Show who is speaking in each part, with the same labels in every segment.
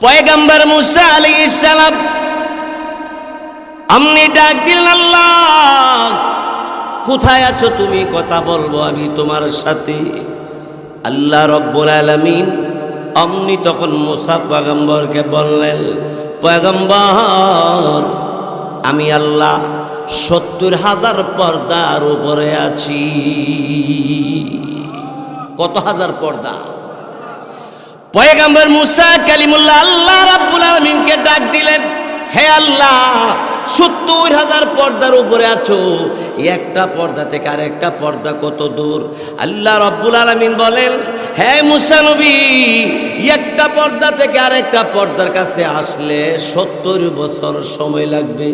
Speaker 1: পয়গম্বর মুসা আলাইহিস সালাম আমনি ডাক দিলেন, আল্লাহ কোথায় আছো তুমি? কথা বলবো আমি তোমার সাথে। আল্লাহ রব্বুল আলামিন আমনি তখন মুসা পয়গম্বরকে বললেন, পয়গম্বর আমি আল্লাহ ৭০,০০০ পর্দার উপরে আছি। কত হাজার পর্দা? পয়গম্বর মুসা কালিমুল্লাহ আল্লাহ রাব্বুল আলামিনকে ডাক দিলেন, হে আল্লাহ ৭০,০০০ পর্দার উপরে আছো, একটা পর্দা থেকে আরেকটা পর্দা কত দূর? আল্লাহ রাব্বুল আলামিন বলেন, হে মুসা নবী, একটা পর্দা থেকে আরেকটা পর্দার কাছে আসলে ৭০ বছর সময় লাগবে।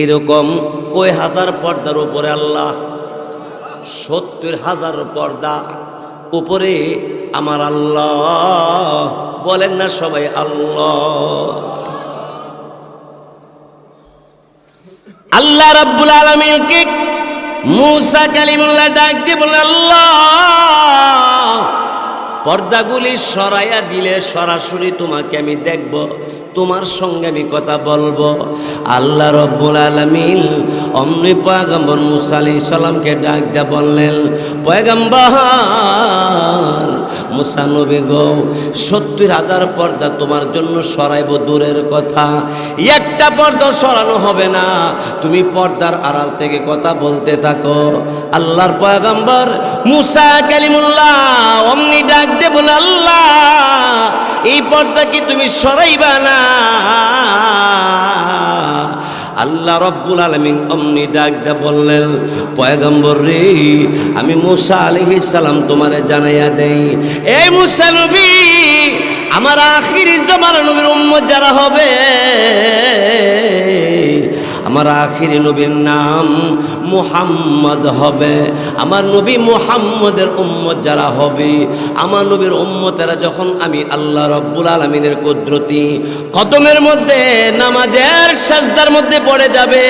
Speaker 1: এরকম কয় হাজার পর্দার উপরে আল্লাহ? ৭০,০০০ পর্দা উপরে আমার আল্লাহ। বলেন না সবাই আল্লাহ। আল্লাহ রাব্বুল আলামিনকে মুসা কালিমুল্লাহ ডাক দিয়ে বললেন, আল্লাহ পর্দাগুলি সরাইয়া দিলে সরাসরি তোমাকে আমি দেখব, তোমার সঙ্গে আমি কথা বলবো। আল্লাহ রব্বুল আলামিন অমনি পয়গম্বর মুসা আলাইহিস সালামকে ডাক দিয়ে বললেন, পয়গম্বর মুসা নবী গো, ৭০,০০০ পর্দা তোমার জন্য সরাইব দূরের কথা, একটা পর্দা সরানো হবে না, তুমি পর্দার আড়াল থেকে কথা বলতে থাকো। আল্লাহর পয়গম্বর মুসা কালিমুল্লাহ অমনি ডাক দিয়ে বলে, আল্লাহ এই পর্দা কি তুমি সরাইবা না? আল্লাহ রব্বুল আলামিন অমনি ডাক দিয়ে বললেন, পয়গম্বর রে, আমি মুসা আলাইহিস সালাম তোমারে জানাইয়া দেই, এই মুসা নবী আমার আখিরি জামানার নবীর উম্মত যারা হবে, আমার আখিরি নবীর নাম মুহাম্মদ হবে। আমার নবী মুহাম্মদের উম্মত যারা হবে, আমার নবীর উম্মতেরা যখন আমি আল্লাহ রব্বুল আলামিনের কুদরতি কদমের মধ্যে নামাজের সাজদার মধ্যে পড়ে যাবে,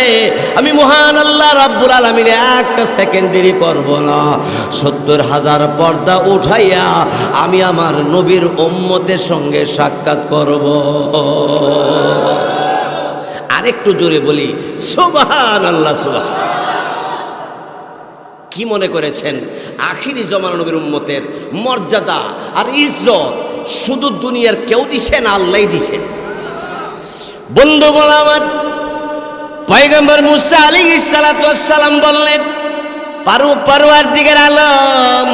Speaker 1: আমি মহান আল্লাহ রব্বুল আলামিনে একটা সেকেন্ড দেরি করব না, ৭০,০০০ পর্দা উঠাইয়া আমি আমার নবীর উম্মতের সঙ্গে সাক্ষাৎ করব। আরেকটু জোরে বলি সুবহানাল্লাহ। সুবহান। কি মনে করেছেন আখিরি জমানা নবীর উম্মতের মর্যাদা আর ইজ্জত শুধু দুনিয়ার কেউ দিছে না, আল্লাহই দিছে? বন্ধুগণ আমার, পয়গম্বর মুসা আলাইহিস সালাতু ওয়াস সালাম বললেন, পরওয়ারদিগার আলম,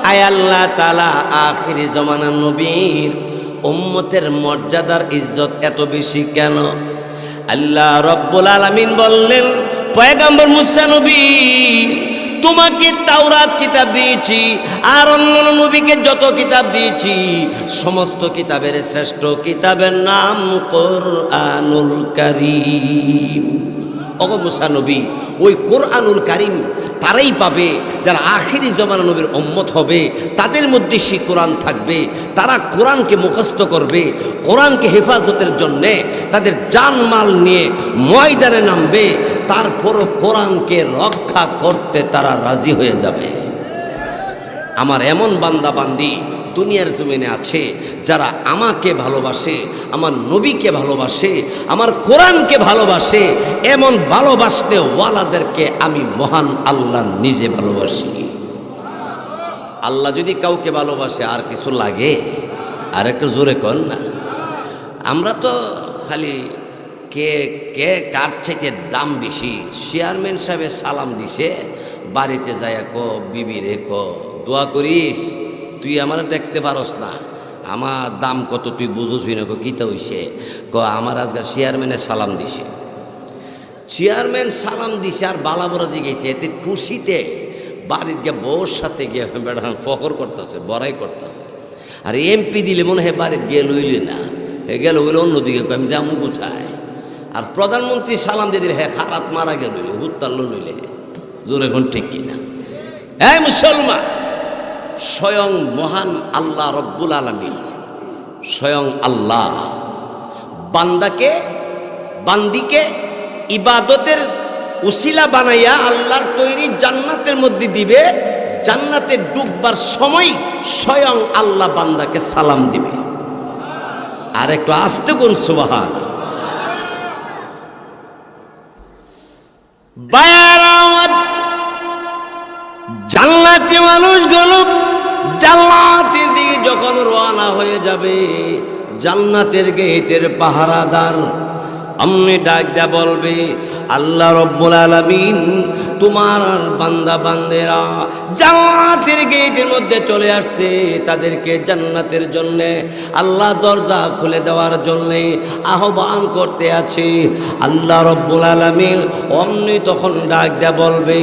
Speaker 1: আয় আল্লাহ তাআলা আখিরি জমানার নবীর উম্মতের মর্যাদার ইজ্জত এত বেশি কেন? আল্লাহ রব্বুল আলামিন বললেন, পয়গম্বর মুসা নবী তোমাকে তাওরাত কিতাব দিয়েছি, আর অন্য নবীকে যত কিতাব দিয়েছি সমস্ত কিতাবের শ্রেষ্ঠ কিতাবের নাম কোরআনুল কারীম। ওগো মুসা নবী, ওই কোরআনুল কারীম তারাই পাবে যারা আখিরি জমানা নবীর উম্মত হবে, তাদের মধ্যে সেই কোরআন থাকবে, তারা কোরআনকে মুখস্থ করবে, কোরআনকে হেফাজতের জন্যে তাদের জানমাল নিয়ে ময়দানে নামবে, তারপরও কোরআনকে রক্ষা করতে তারা রাজি হয়ে যাবে। আমার এমন বান্দা বান্দি দুনিয়ার জমিনে আছে যারা আমাকে ভালোবাসে, আমার নবীকে ভালোবাসে, আমার কোরআনকে ভালোবাসে, এমন ভালোবাসতে ওয়ালাদেরকে আমি মহান আল্লাহ নিজে ভালোবাসি। আল্লাহ যদি কাউকে ভালোবাসে আর কিছু লাগে? আর একটু জোরে কর না। আমরা তো খালি কে কে কার চাইতে দাম বেশি। চেয়ারম্যান সাহেবের সালাম দিছে, বাড়িতে যায় কো বিবি রে কো দোয়া করিস, তুই আমার দেখতে পারস না, আমার দাম কত তুই বুঝোসই না। কীটা হইছে? আমার আজকে চেয়ারম্যানের সালাম দিছে। চেয়ারম্যান সালাম দিছে আর বালাবরাজি গেছে, এতে খুশিতে বাড়ির গিয়ে বউর সাথে গিয়ে বেড়া ফখর করতেছে, বড়াই করতেছে। আর এমপি দিলে মনে হয় বাড়ির গিয়ে লইলে না, গেল বলে অন্যদিকে আমি যাবো কোথায়? আর প্রধানমন্ত্রী সালাম দিয়ে দিলে, হ্যাঁ খারাপ মারা গেল হুত্তাল্ল নইলে। জোরে এখন ঠিক কিনা? এই মুসলমান, স্বয়ং মহান আল্লাহ রব্বুল আলামিন, স্বয়ং আল্লাহ বান্দিকে ইবাদতের উসিলা বানাইয়া আল্লাহর তৈরি জান্নাতের মধ্যে দিবে। জান্নাতে ডুববার সময় স্বয়ং আল্লাহ বান্দাকে সালাম দিবে। আর একটু আস্তে কোন সুবহান। জান্নাতি মানুষগুলো জান্নাতের দিকে যখন রওনা হয়ে যাবে, জান্নাতের গেটের পাহারাদার আমনে ডাক দেয়া বলবে, আল্লাহ রব্বুল আলামিন তোমার বান্দা বান্দেরা জান্নাতের গেটের মধ্যে চলে আসছে, তাদেরকে জান্নাতের জন্য আল্লাহ দরজা খুলে দেওয়ার জন্য আহ্বান করতে আছে। আল্লাহ রব্বুল আলামিন অমনি তখন ডাক দেয়া বলবে,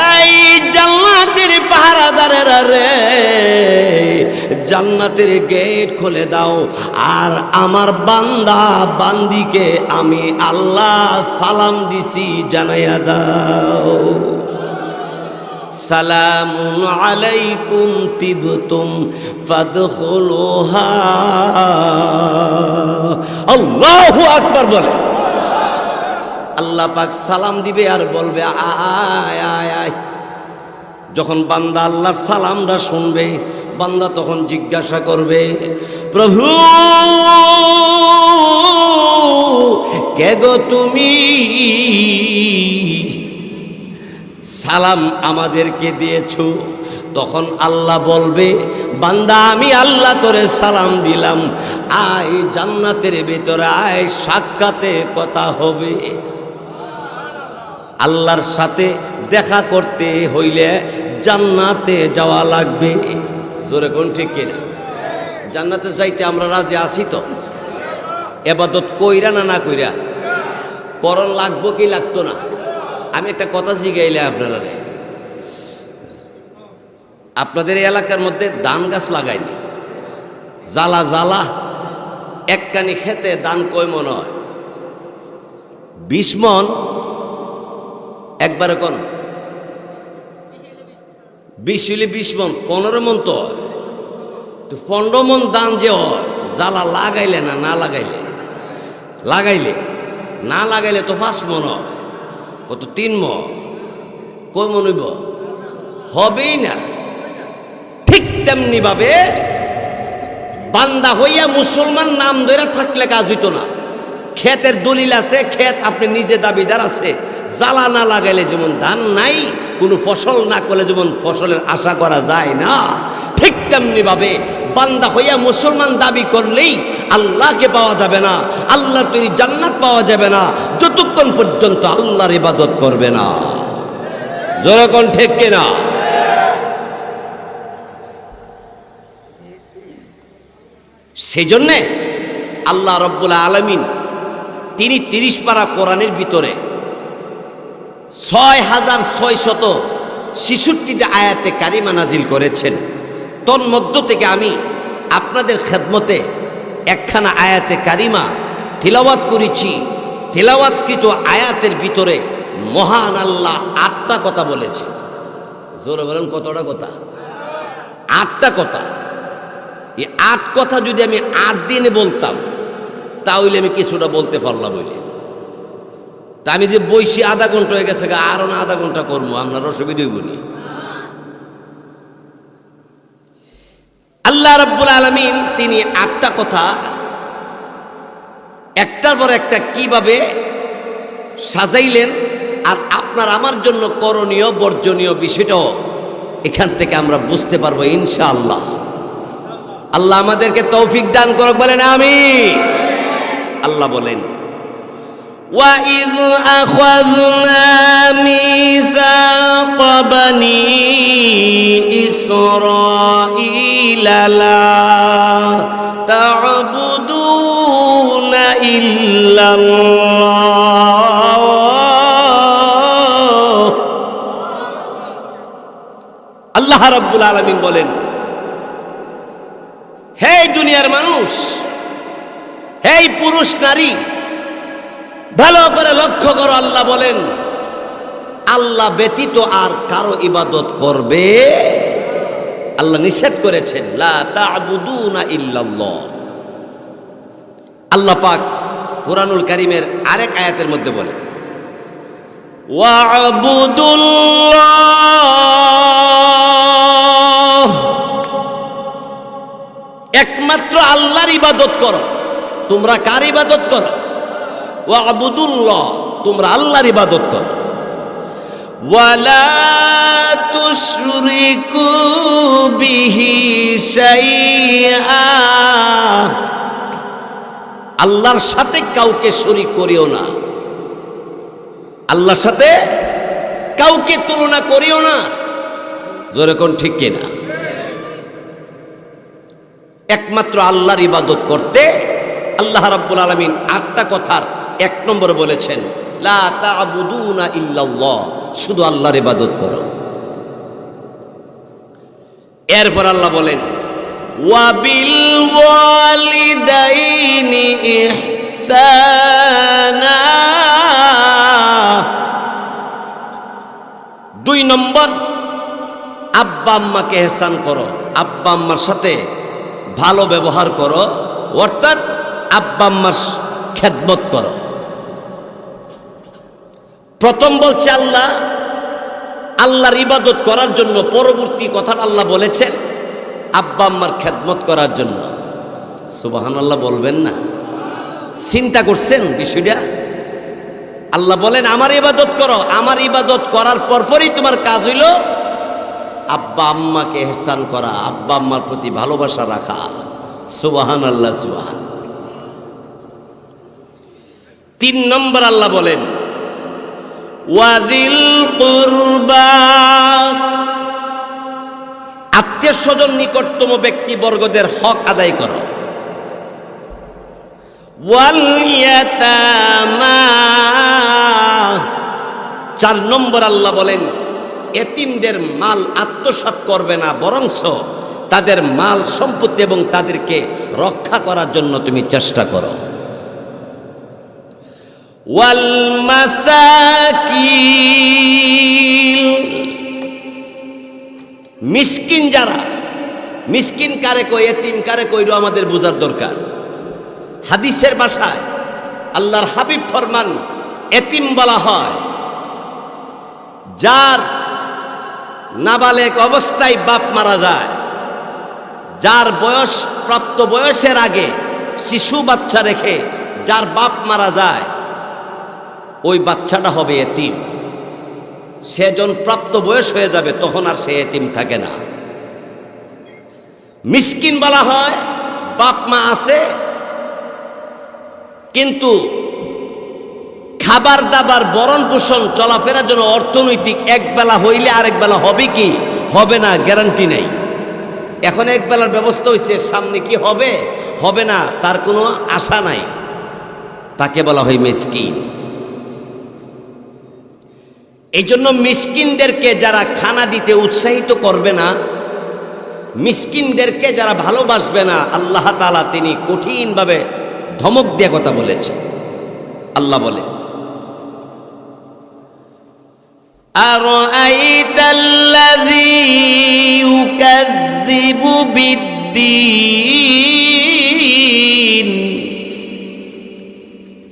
Speaker 1: এই জান্নাতের পাহারাদারেরা রে, জান্নাতের গেট খুলে দাও, আর আমার বান্দা বান্দিকে আমি আল্লাহ সালাম দিছি জানাইয়া দাও। সালামুন আলাইকুম তিবতুম ফাদখুলুহা। আল্লাহু আকবার বলে। আল্লাহ পাক সালাম দিবে আর বলবে, আয় আয় আয়। যখন বান্দা আল্লাহর সালামটা শুনবে, বান্দা তখন জিজ্ঞাসা করবে, প্রভু কে গো তুমি? সালাম আমাদেরকে দিয়েছো। তখন আল্লাহ বলবে, বান্দা আমি আল্লাহ তোরে সালাম দিলাম, আয় জান্নাতের ভেতরে আয়, সাক্ষাতে কথা হবে। আল্লাহর সাথে দেখা করতে হইলে জান্নাতে যাওয়া লাগবে। জোরে কোন ঠিক কিনা? জান্নাতে যাইতে আমরা রাজি আছি তো? এবাদত কইরা না না কইরা করণ লাগবো কি লাগতো না? আমি একটা কথা শিখাইলে আপনারা, আপনাদের এলাকার মধ্যে ধান গাছ লাগাইনি, জ্বালা জ্বালা একখানি খেতে ধান কয় মন হয়? 20 মন। একবারে কোন 20 হইলে 20 মন, 15 মন তো হয়। তো 15 মন ধান যে হয়, জ্বালা লাগাইলে না না লাগাইলে? লাগাইলে। না লাগাইলে তো 5 মন হয়। কত? 3 মন। কয় মন হইব? হবেই না। ঠিক তেমনি ভাবে বান্দা হইয়া মুসলমান নাম ধরে থাকলে কাজ হইতো না। ক্ষেতের দলিল আছে, ক্ষেত আপনি নিজে দাবিদার আছে, জ্বালা না লাগাইলে যেমন ধান নাই, কোনো ফসল না করলে যেমন ফসলের আশা করা যায় না, ঠিক তেমনি ভাবে বান্দা হইয়া মুসলমান দাবি করলেই আল্লাহকে পাওয়া যাবে না, আল্লাহর তৈরি জান্নাত পাওয়া যাবে না যতক্ষণ পর্যন্ত আল্লাহর ইবাদত করবে না। জোরে কোন ঠিক কিনা? সেই জন্যে আল্লাহ রব্বুল আলামিন তিনি 30 পারা কোরআনের ভিতরে 6666টা আয়াতে কারিমা নাজিল করেছেন। তন্মধ্য থেকে আমি আপনাদের খেদমতে একখানা আয়াতে কারিমা তিলাওয়াত করেছি। তিলাওয়াতকৃত আয়াতের ভিতরে মহান আল্লাহ 8টা কথা বলেছে। জোরে বলেন, কতটা কথা? 8টা কথা। এই 8 কথা যদি আমি 8 দিনে বলতাম তাহলে আমি কিছুটা বলতে পারলাম। বলে তা আমি যে বইসি আধা ঘন্টা হয়ে গেছে, আরো না আধা ঘন্টা করবো, আপনার অসুবিধা হইব নি? আল্লাহ রাব্বুল আলামিন তিনি 8টা কথা একটার পর একটা কিভাবে সাজাইলেন, আর আপনার আমার জন্য করণীয় বর্জনীয় বিষয়টাও এখান থেকে আমরা বুঝতে পারবো ইনশাআল্লাহ। আল্লাহ আমাদেরকে তৌফিক দান করুক, বলেন আমিন। আল্লাহ বলেন, وَإِذْ أَخَذْنَا مِيثَاقَ بَنِي إِسْرَائِيلَ لَا تَعْبُدُونَ إِلَّا اللَّهَ আল্লাহ রাব্বুল আলামিন বলেন, হে দুনিয়ার মানুষ, হে পুরুষ নারী, ভালো করে লক্ষ্য করো। আল্লাহ বলেন, আল্লাহ ব্যতীত আর কারো ইবাদত করবে আল্লাহ নিষেধ করেছেন, লা তা'বুদুনা ইল্লাল্লাহ। আল্লাহ পাক কুরআনুল কারীমের আরেক আয়াতের মধ্যে বলেন, ওয়া'বুদুল্লাহ, একমাত্র আল্লাহর ইবাদত করো। তোমরা কার ইবাদত করো? ওয়াবুদুল্লাহ, তোমরা আল্লাহর ইবাদত করো। ওয়ালা তুশরিকু বিহি শাইআ, আল্লাহর সাথে কাউকে শরীক করিও না, আল্লাহর সাথে কাউকে তুলনা করিও না। জোরে কোন ঠিক কিনা? একমাত্র আল্লাহর ইবাদত করতে আল্লাহ রাব্বুল আলামিন 8টা কথার 1 নম্বরে বলেছেন, লা তা'বুদুনা ইল্লাল্লাহ, শুধু আল্লাহর ইবাদত করো। এরপর আল্লাহ বলেন, ওয়া বিল ওয়ালিদাইনি ইহসানা, 2 নম্বর আব্বা আম্মাকে ইহসান করো, আব্বা আম্মার সাথে ভালো ব্যবহার করো, অর্থাৎ আব্বা আম্মার খেদমত করো। প্রথম বলছে আল্লাহ আল্লাহর ইবাদত করার জন্য, পরবর্তী কথাটা আল্লাহ বলেছেন আব্বা আম্মার খেদমত করার জন্য। সুবহানাল্লাহ বলবেন না? চিন্তা করছেন বিষয়টা? আল্লাহ বলেন আমার ইবাদত করো, আমার ইবাদত করার পরপরই তোমার কাজ হইল আব্বা আম্মাকে ইহসান করা, আব্বা আম্মার প্রতি ভালোবাসা রাখা। সুবহানাল্লাহ, সুবহান। 3 নম্বর আল্লাহ বলেন ওয়াযিল কুরবা, আত্মীয় স্বজন নিকটতম ব্যক্তিবর্গদের হক আদায় করো। ওয়াল ইয়াতামা, 4 নম্বর আল্লাহ বলেন এতিমদের মাল আত্মসাৎ করবে না, বরঞ্চ তাদের মাল সম্পত্তি এবং তাদেরকে রক্ষা করার জন্য তুমি চেষ্টা করো। ওয়াল মাসাকিন, মিসকিন যারা, মিসকিন কারে কই, এতিম কারে কইরো আমাদের বোঝার দরকার। হাদিসের ভাষায় আল্লাহর হাবিব ফরমান এতিম বলা হয় যার নাবালেক অবস্থায় বাপ মারা যায়, যার বয়স প্রাপ্ত বয়সের আগে শিশু বাচ্চা রেখে যার বাপ মারা যায়, ওই বাচ্চাটা হবে এতিম। সে যখন প্রাপ্ত বয়স হয়ে যাবে তখন আর সে এতিম থাকে না। মিসকিন বলা হয় বাপ মা আছে কিন্তু খাবার দাবার বরণ পোষণ চলাফেরার জন্য অর্থনৈতিক একবেলা হইলে আরেক বেলা হবে কি হবে না গ্যারান্টি নেই। এখন একবেলার ব্যবস্থা হয়েছে, সামনে কি হবে হবে না তার কোনো আশা নাই, তাকে বলা হয় মিসকিন। এই জন্য মিসকিনদেরকে যারা খানা দিতে উৎসাহিত করবে না, মিসকিনদেরকে যারা ভালোবাসবে না, আল্লাহ তাআলা তিনি কঠিনভাবে ধমক দিয়ে কথা বলেছেন। আল্লাহ বলে আরাআইতাল্লাযী ইউকাযযিবু বিদ্দীন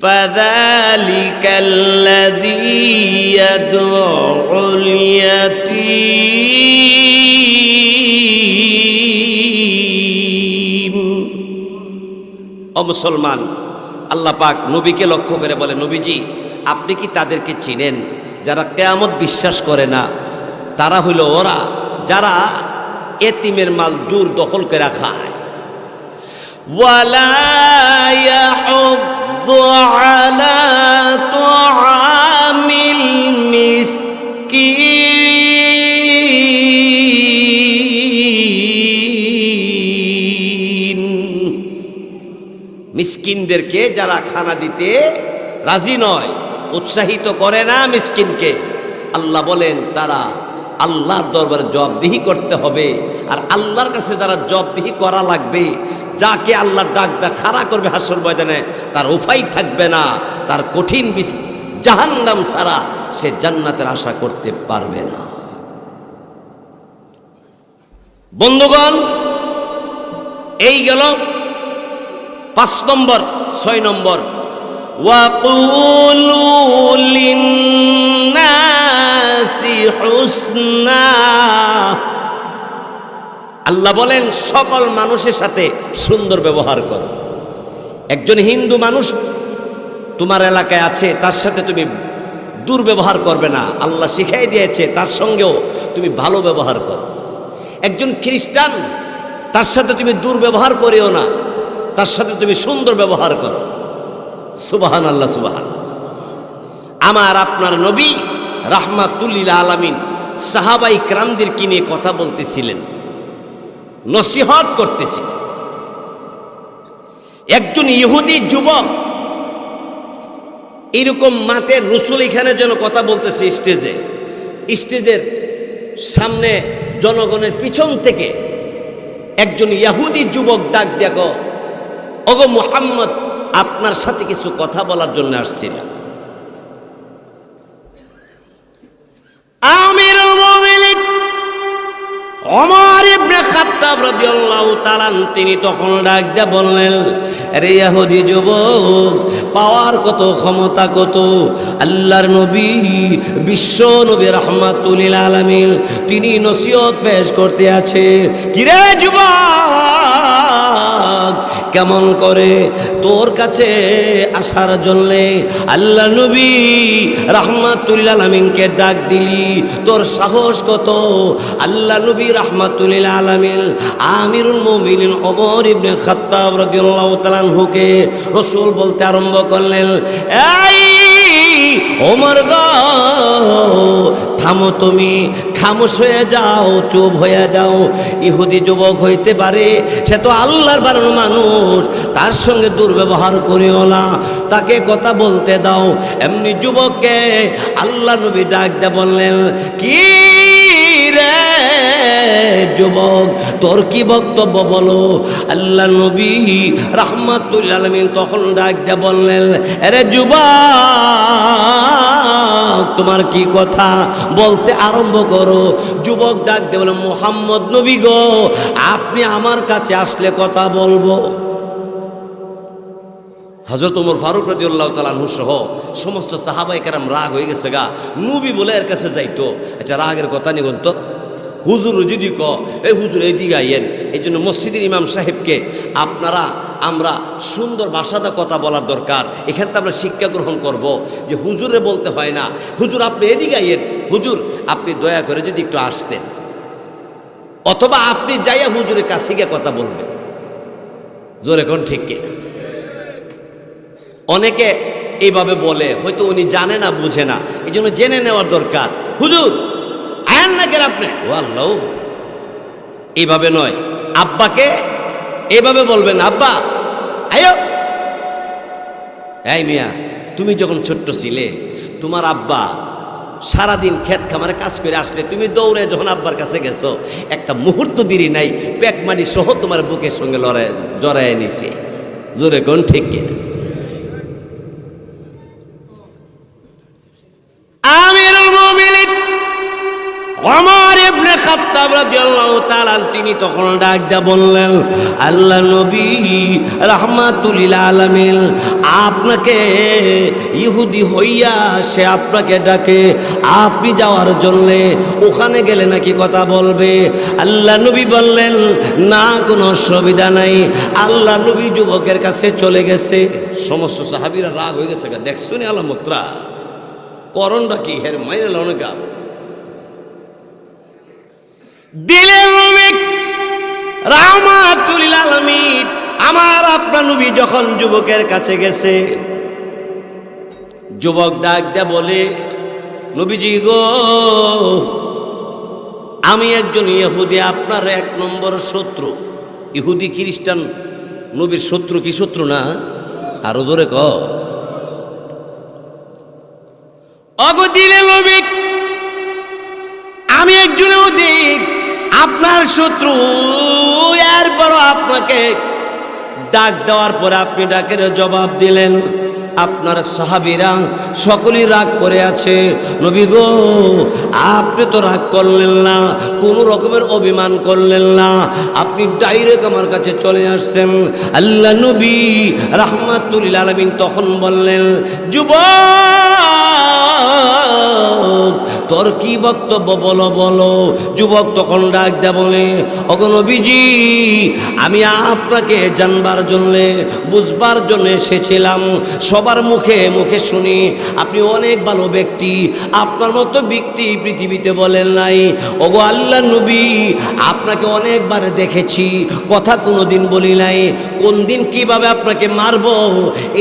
Speaker 1: ফাযালিকাল্লাযী ইয়াদউল ইয়াতীম। ও মুসলমান, আল্লাহ পাক নবীকে লক্ষ্য করে বলে, নবীজি আপনি কি তাদেরকে চিনেন যারা কিয়ামত বিশ্বাস করে না? তারা হইল ওরা যারা এতিমের মাল জোর দখল করে খায়। ওয়ালা ইয়াহুদ্দু আলা তুআমিল মিসকিন, মিসকিনদেরকে যারা খানা দিতে রাজি নয়, উৎসাহিত করে না মিসকিনকে, আল্লাহ বলেন তারা আল্লাহর দরবারে জবাবদিহি করতে হবে। আর আল্লাহর কাছে যারা জবাবদিহি করা লাগবে, যাকে আল্লাহ ডাক দা খাড়া করবে হাসর ময়দানে, তার উপায় থাকবে না, তার কঠিন জাহান্নাম ছাড়া সে জান্নাতের আশা করতে পারবে না। বন্ধুগণ, এই গেল 5 নম্বর। 6 নম্বর ওয়াকুলু লিন্নাসি হুসনা, আল্লাহ বলেন সকল মানুষের সাথে সুন্দর ব্যবহার করো। একজন হিন্দু মানুষ তোমার এলাকায় আছে, তার সাথে তুমি দুর্ব্যবহার করবে না, আল্লাহ শিখাই দিয়েছে তার সঙ্গেও তুমি ভালো ব্যবহার করো। একজন খ্রিস্টান, তার সাথে তুমি দুর্ব্যবহার করিও না, তার সাথে তুমি সুন্দর ব্যবহার করো। সুবহানাল্লাহ, সুবহানাল্লাহ। আমার আপনার নবী রাহমাতুল লিল আলামিন সাহাবাই কিরামদেরকে নিয়ে কথা বলতেছিলেন, নসিহত করতেছিলেন। একজন ইহুদি যুবক এরকম মাঠের রসুল এখানে যেন কথা বলতেছে স্টেজের সামনে জনগণের পিছন থেকে একজন ইহুদি যুবক ডাক দেখো, ওগো মুহাম্মদ, আপনার সাথে কিছু কথা বলার জন্য আসছিলাম। আমিরুল মুমিনিন ওমর ইবনে খাত্তাব রাদিয়াল্লাহু তাআলা তিনি তখন ডাক দিয়ে বললেন, আরে ইহুদি যুবক, পাওয়ার কত, ক্ষমতা কত, আল্লাহর নবী, বিশ্ব নবী রাহমাতুল লিল আলামিন তিনি নসিহত পেশ করতে আছে। কিরে যুবক, কেমন করে তোর কাছে আসার জন্য আল্লাহ নবী রাহমাতুল লিল আলামিনকে ডাক দিলি? তোর সাহস কত? আল্লাহ নবী রাহমাতুল লিল আলামিন আমিরুল মুমিনিন ওমর ইবনে খাত্তাব রাদিয়াল্লাহু তাআলা আনহুকে রাসূল বলতে আরম্ভ করলেন, এই ওমর গো, থামো, তুমি খামোশ হয়ে যাও, চুপ হয়ে যাও। ইহুদি যুবক হইতে পারে, সে তো আল্লাহর বানানো মানুষ, তার সঙ্গে দুর্ব্যবহার করিও না, তাকে কথা বলতে দাও। এমনি যুবককে আল্লাহ নবী ডাক দিয়ে বললেন, কি রে যুবক, তোর কি বক্তব্য বলো? আল্লাহ নবী রাহমাতুল লিল আলামিন তখন ডাক দিয়ে বললেন, আরে যুবক, তোমার কি কথা, বলতে আরম্ভ করো। যুবক ডাক দিয়ে বলে, মুহাম্মদ নবী গো, আপনি আমার কাছে আসলে কথা বলবো। হযরত ওমর ফারুক রাদিয়াল্লাহু তাআলা আনহু সহ সমস্ত সাহাবায়ে কেরাম রাগ হয়ে গেছে গা, নবী বলে এর কাছে যাইতো। আচ্ছা, রাগের কথা নিগুন তো, হুজুর যদি এই হুজুর এইদিকে আইয়েন। এই জন্য মসজিদের ইমাম সাহেবকে আমরা সুন্দর ভাষাতে কথা বলার দরকার। এখানে তো আমরা শিক্ষা গ্রহণ করব যে হুজুরে বলতে হয় না, হুজুর আপনি এদিকে আইয়েন, হুজুর আপনি দয়া করে যদি একটু আসতেন, অথবা আপনি যাইয়া হুজুরের কাছে গিয়ে কথা বলবেন। জোরে কোন ঠিক কিনা? অনেকে এইভাবে বলে, হয়তো উনি জানে না, বুঝে না, এই জন্য জেনে নেওয়ার দরকার। হুজুর আয়েন না কেন আপনি? ও আল্লাহ, এইভাবে নয়। আব্বাকে এইভাবে বলবেন, আব্বা আয়ো। এই মিয়া, তুমি যখন ছোট্ট ছিলে, তোমার আব্বা সারাদিন ক্ষেত খামারে কাজ করে আসলে তুমি দৌড়ে যখন আব্বার কাছে গেছো, একটা মুহূর্ত দেরি নাই, পেকমারি সহ তোমার বুকের সঙ্গে জড়ায় নিছে। জোরে কোন ঠিক কিনা? আমিরুল মুমিনিন ওমর ইবনে খাত্তাব রাদিয়াল্লাহু তাআলা তিনি তখন ডাক দিয়ে বললেন, আল্লাহ নবী রাহমাতুল লিল আলামিন আপনাকে ইহুদি হইয়া সে আপনাকে ডাকে, আপনি যাওয়ার জন্য ওখানে গেলে নাকি কথা বলবে। আল্লাহ নবী বললেন, না, কোনো অসুবিধা নাই। আল্লাহ নবী যুবকের কাছে চলে গেছে। সমস্ত সাহাবীরা রাগ হয়ে গেছে, দেখছো নি আলামতরা, করণটা কি হের মাইনে লনকা দিলের নবী রাহমাতুল লিল আলামিন আমার আপনার নবী যখন যুবকের কাছে গেছে, যুবক ডাক দেয়া বলে, নবীজি গো, আমি একজন ইহুদি, আপনার 1 নম্বর শত্রু। ইহুদি খ্রিস্টান নবীর শত্রু কি শত্রু না? আরো জোরে ক। অগো দিলের নবী, আমি একজন ইহুদি, আপনার শত্রু, এরপরও আপনাকে ডাক দেওয়ার পরে আপনি ডাকের জবাব দিলেন। আপনার সাহাবীরা সকলেই রাগ করে আছে। নবী গো, আপনি তো রাগ করলেন না, কোনো রকমের অভিমান করলেন না, আপনি ডাইরেক্ট আমার কাছে চলে আসছেন। আল্লাহ নবী রাহমাতুল লিল আলামিন তখন বললেন, যুবক তোর কি বক্তব্য বলো বলো। যুবক তখন ডাক দেয়া বলে, ওগো নবীজি, আমি আপনাকে জানবার জন্যে বুঝবার জন্য এসেছিলাম। সবার মুখে মুখে শুনি আপনি অনেক ভালো ব্যক্তি, আপনার মতো ব্যক্তি পৃথিবীতে বলেন নাই। ওগো আল্লাহ নবী, আপনাকে অনেকবার দেখেছি, কথা কোনোদিন বলি নাই। কোন দিন কিভাবে আপনাকে মারব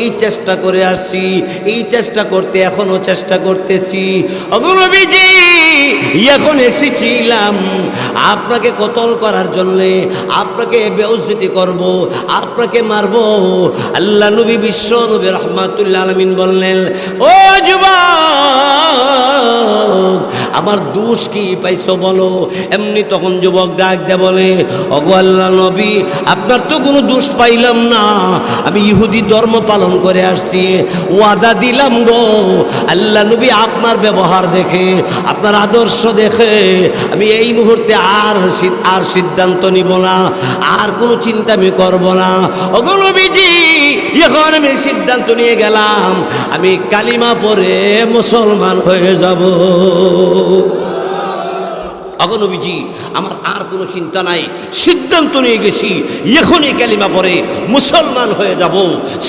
Speaker 1: এই চেষ্টা করে আসছি, এই চেষ্টা করতে এখনো চেষ্টা করতেছি। ওগো নবীজি, এখন এসেছিলাম আপনাকে কতল করার জন্যে, আপনাকে বেউজ্জতি করব, আপনাকে মারব। আল্লাহ নবী বিশ্ব নবী রাহমাতুল লিল আলামিন বললেন, ও যুবক, আমার দোষ কি পাইছো বলো। এমনি তখন যুবক ডাক দেয়া বলে, ওগো আল্লাহ নবী, আপনার তো কোনো দোষ পাইলাম না, আমি ইহুদি ধর্ম পালন করে আসছি, ওয়াদা দিলাম গো আল্লাহ নবী, আপনার ব্যবহার দেখে, আপনার আদর্শ দেখে আমি এই মুহূর্তে আর সিদ্ধান্ত নিব না, আর কোনো চিন্তা আমি করব না। ওগো নবীজি, এখন আমি সিদ্ধান্ত নিয়ে গেলাম, আমি কালিমা পড়ে মুসলমান হয়ে যাব। ওগো নবীজি, আমার আর কোনো চিন্তা নাই, সিদ্ধান্ত নিয়ে গেছি, এখনই কালিমা পড়ে মুসলমান হয়ে যাব।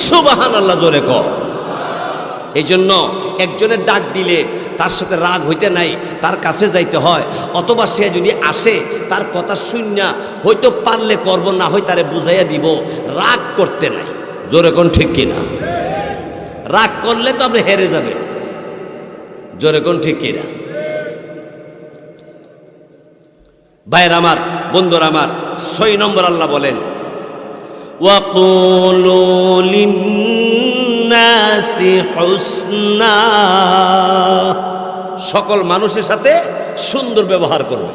Speaker 1: সুবহানাল্লাহ, জোরে কর। এই জন্য একজনের ডাক দিলে তার সাথে রাগ হইতে নাই, তার কাছে যাইতে হয়, অথবা সে যদি আসে তার কথা শুনিয়া হয়তো পারলে করব, না হয় তারে বুঝাইয়া দিব। রাগ করতে নাই, জোরে কোন ঠিক কিনা? রাগ করলে তো আপনি হেরে যাবেন, জোরে কোন ঠিক কিনা? ভাইয়ের আমার, বন্ধুরা আমার, 6 নম্বর আল্লাহ বলেন, ওয়াকুলু লিন্নাসি হুসনা, সকল মানুষের সাথে সুন্দর ব্যবহার করবে,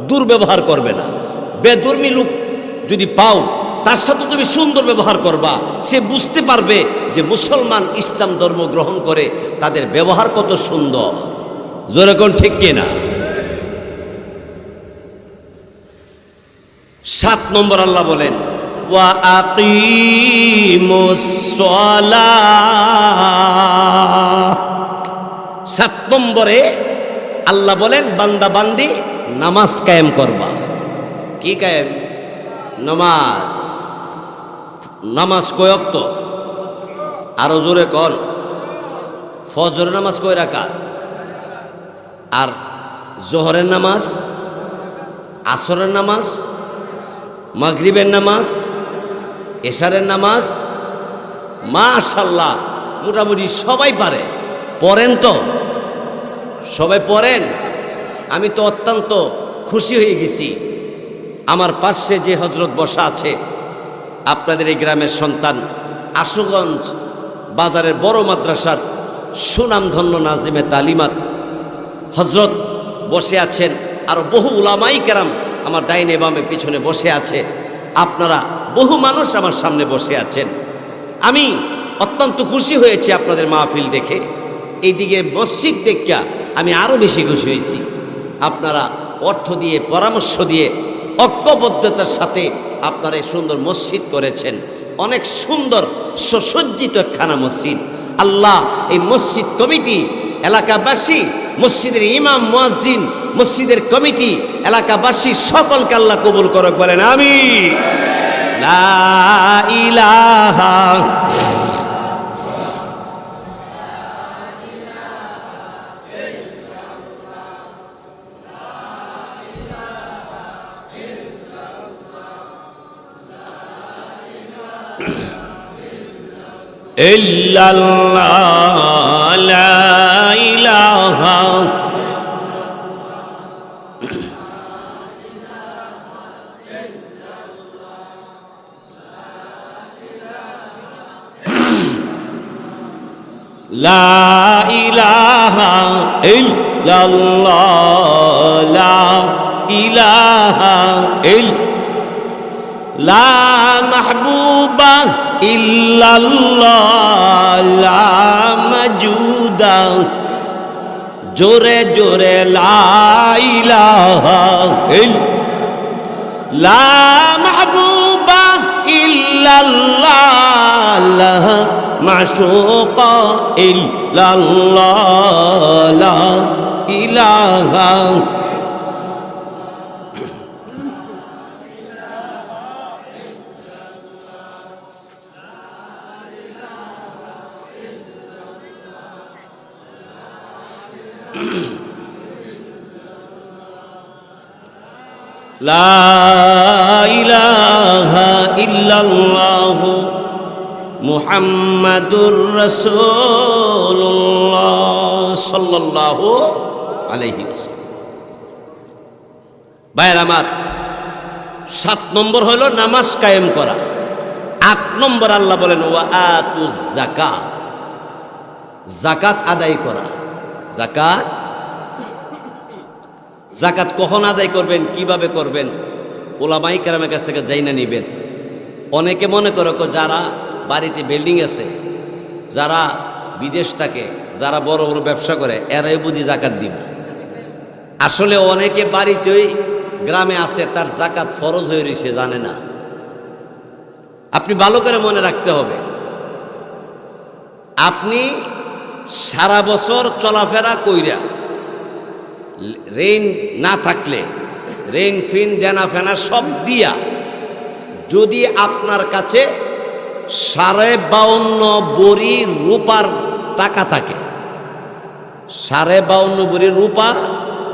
Speaker 1: দুর্ব্যবহার করবে না। বেধর্মী লোক যদি পাও, তার সাথে তুমি সুন্দর ব্যবহার করবা, সে বুঝতে পারবে যে মুসলমান ইসলাম ধর্ম গ্রহণ করে, তাদের ব্যবহার কত সুন্দর। জোরে কোন ঠিক কিনা? 7 নম্বর আল্লাহ বলেন, ওয়া আকিমুস সালাহ। 7 নম্বরে আল্লাহ বলেন, বান্দা বান্দি নামাজ কায়েম করবা। কি কায়েম? নামাজ। নামাজ কয় ওয়াক্ত? আরো জোরে কর। ফজরের নামাজ কয় রাকাত? আর জোহরের নামাজ, আসরের নামাজ, মাগরিবের নামাজ, এশারের নামাজ। মাশাআল্লাহ, মোটামুটি সবাই পারে। পড়েন তো? সবাই পড়েন? আমি তো অত্যন্ত খুশি হয়ে গেছি। আমার পাশে যে হজরত বসা আছে, আপনাদের এই গ্রামের সন্তান, আশুগঞ্জ বাজারের বড় মাদ্রাসার সুনামধন্য নাজিমে তালিমাত হজরত বসে আছেন। আরও বহু উলামাই কেরাম আমার ডাইনে বামে পিছনে বসে আছে। আপনারা বহু মানুষ আমার সামনে বসে আছেন। আমি অত্যন্ত খুশি হয়েছি আপনাদের মাহফিল দেখে। এইদিকে মসজিদ দেখা আমি আরও বেশি খুশি হয়েছি। আপনারা অর্থ দিয়ে, পরামর্শ দিয়ে, ঐক্যবদ্ধতার সাথে আপনারা এই সুন্দর মসজিদ করেছেন। অনেক সুন্দর সুসজ্জিত একখানা মসজিদ। আল্লাহ এই মসজিদ কমিটি, এলাকাবাসী, মসজিদের ইমাম, মুয়াজ্জিন, মসজিদের কমিটি, এলাকাবাসী সকলকে আল্লাহ কবুল করুক, বলেন আমিন। লা ইলাহা ইল্লাল্লাহ, লা ইলাহা লা ইলাহা ইল্লাল্লাহ, লা ইলাহা ইল্লাল্লাহ, লা মাহবুবা ইল্লাল্লাহ লা মাজুদা জোরে জোরে লা ইলাহা লা মাহবুবা ইল্লাল্লাহ লা মাশুকা ইল্লাল্লাহ লা ইলাহা লা ইলাহা ইল্লাল্লাহ মুহাম্মাদুর রাসূলুল্লাহ সাল্লাল্লাহু আলাইহি ওয়াসাল্লাম। ভাইয়ের আমার, 7 নম্বর হলো নামাজ কায়েম করা। 8 নম্বর আল্লাহ বলেন ওয়া আতুজ যাকাত, যাকাত আদায় করা। যাকাত যাকাত কখন আদায় করবেন, কিভাবে করবেন, ওলামায়ে কেরামের কাছ থেকে জাইনা নিবেন। অনেকে মনে করো যারা বাড়িতে বিল্ডিং আছে, যারা বিদেশ থাকে, যারা বড় বড় ব্যবসা করে, এরাই বুঝি যাকাত দিব। আসলে অনেকে বাড়িতেই গ্রামে আছে, তার যাকাত ফরজ হয়ে রয়েছে, জানে না। আপনি ভালো করে মনে রাখতে হবে, আপনি সারা বছর চলাফেরা কইরা রেইন না থাকলে রেইন ফিন দেনা ফেনা সব দিয়া যদি আপনার কাছে 52.5 বড়ি রূপার টাকা থাকে, 52.5 বড়ি রূপা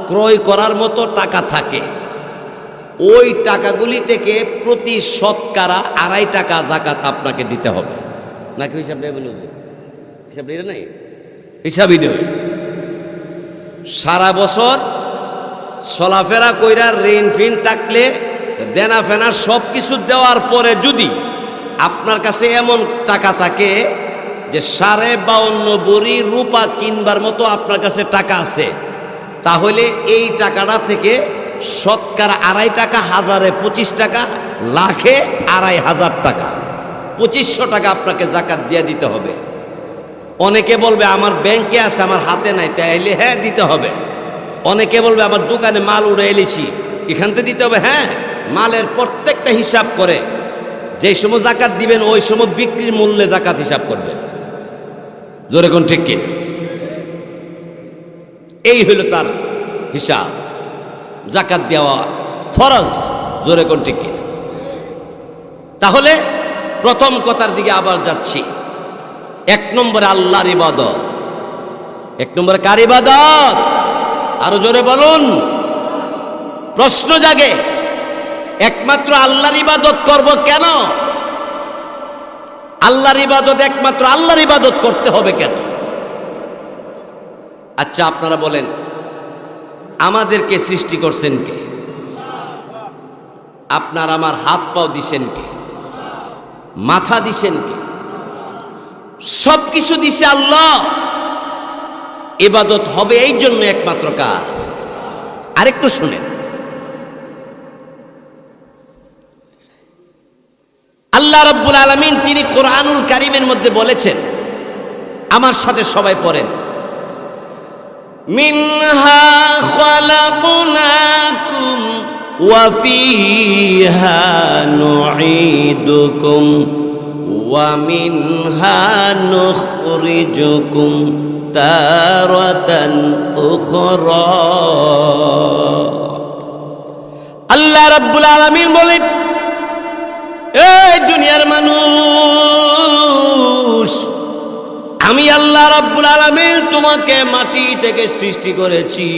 Speaker 1: ক্রয় করার মতো টাকা থাকে, ওই টাকাগুলি থেকে প্রতি শতকরা 2.5 টাকা যাকাত আপনাকে দিতে হবে। নাকি হিসাব নেই? হিসাব নেই, নাই হিসাবই নেই। সারা বছর চলাফেরা কইরা ঋণ ফিন থাকলে দেনা ফেনা সব কিছু দেওয়ার পরে যদি আপনার কাছে এমন টাকা থাকে যে 52.5 বড়ি রূপা কিনবার মতো আপনার কাছে টাকা আছে, তাহলে এই টাকাটা থেকে শতকরা 2.5 টাকা, হাজারে 25 টাকা, লাখে 2.500 টাকা, 2500 টাকা আপনাকে যাকাত দিয়ে দিতে হবে। অনেকে বলবে আমার ব্যাংকে আছে, আমার হাতে নাই, তাইলে হ্যাঁ দিতে হবে। অনেকে বলবে আমার দোকানে মাল উড়ে এলেছি, এখান থেকে দিতে হবে। হ্যাঁ, মালের প্রত্যেকটা হিসাব করে যে সময় যাকাত দিবেন ওই সময় বিক্রির মূল্যে যাকাত হিসাব করবেন। জোরে কোন ঠিক কিনা? এই হইল তার হিসাব। যাকাত দেওয়া ফরজ। জোরে কোন ঠিক কিনা? তাহলে প্রথম কথার দিকে আবার যাচ্ছি। 1 নম্বরে আল্লাহর ইবাদত। 1 নম্বরে কার ইবাদত? আরো জোরে বলুন। প্রশ্ন জাগে, একমাত্র আল্লাহর ইবাদত করব কেন? আল্লাহর ইবাদত একমাত্র আল্লাহর ইবাদত করতে হবে কেন? আচ্ছা, আপনারা বলেন, আমাদেরকে সৃষ্টি করছেন কে? আপনার আমার হাত পাও দিছেন কে? মাথা দিছেন কে? সব কিছু দিছে আল্লাহ। ইবাদত হবে এই জন্য একমাত্র কার? আরেকটু শুনেন, আল্লাহ রাব্বুল আলামিন তিনি কোরআনুল কারীমের মধ্যে বলেছেন, আমার সাথে সবাই পড়েন, মিনহা খালাকনাকুম ওয়া ফিহা নুঈদুকুম ওয়া মিনহা নুখরিজুকুম তারাতান উখরা। আল্লাহ রাব্বুল আলামিন বলেন, এই দুনিয়ার মানুষ, আমি আল্লাহ রাব্বুল আলামিন তোমাকে মাটি থেকে সৃষ্টি করেছি,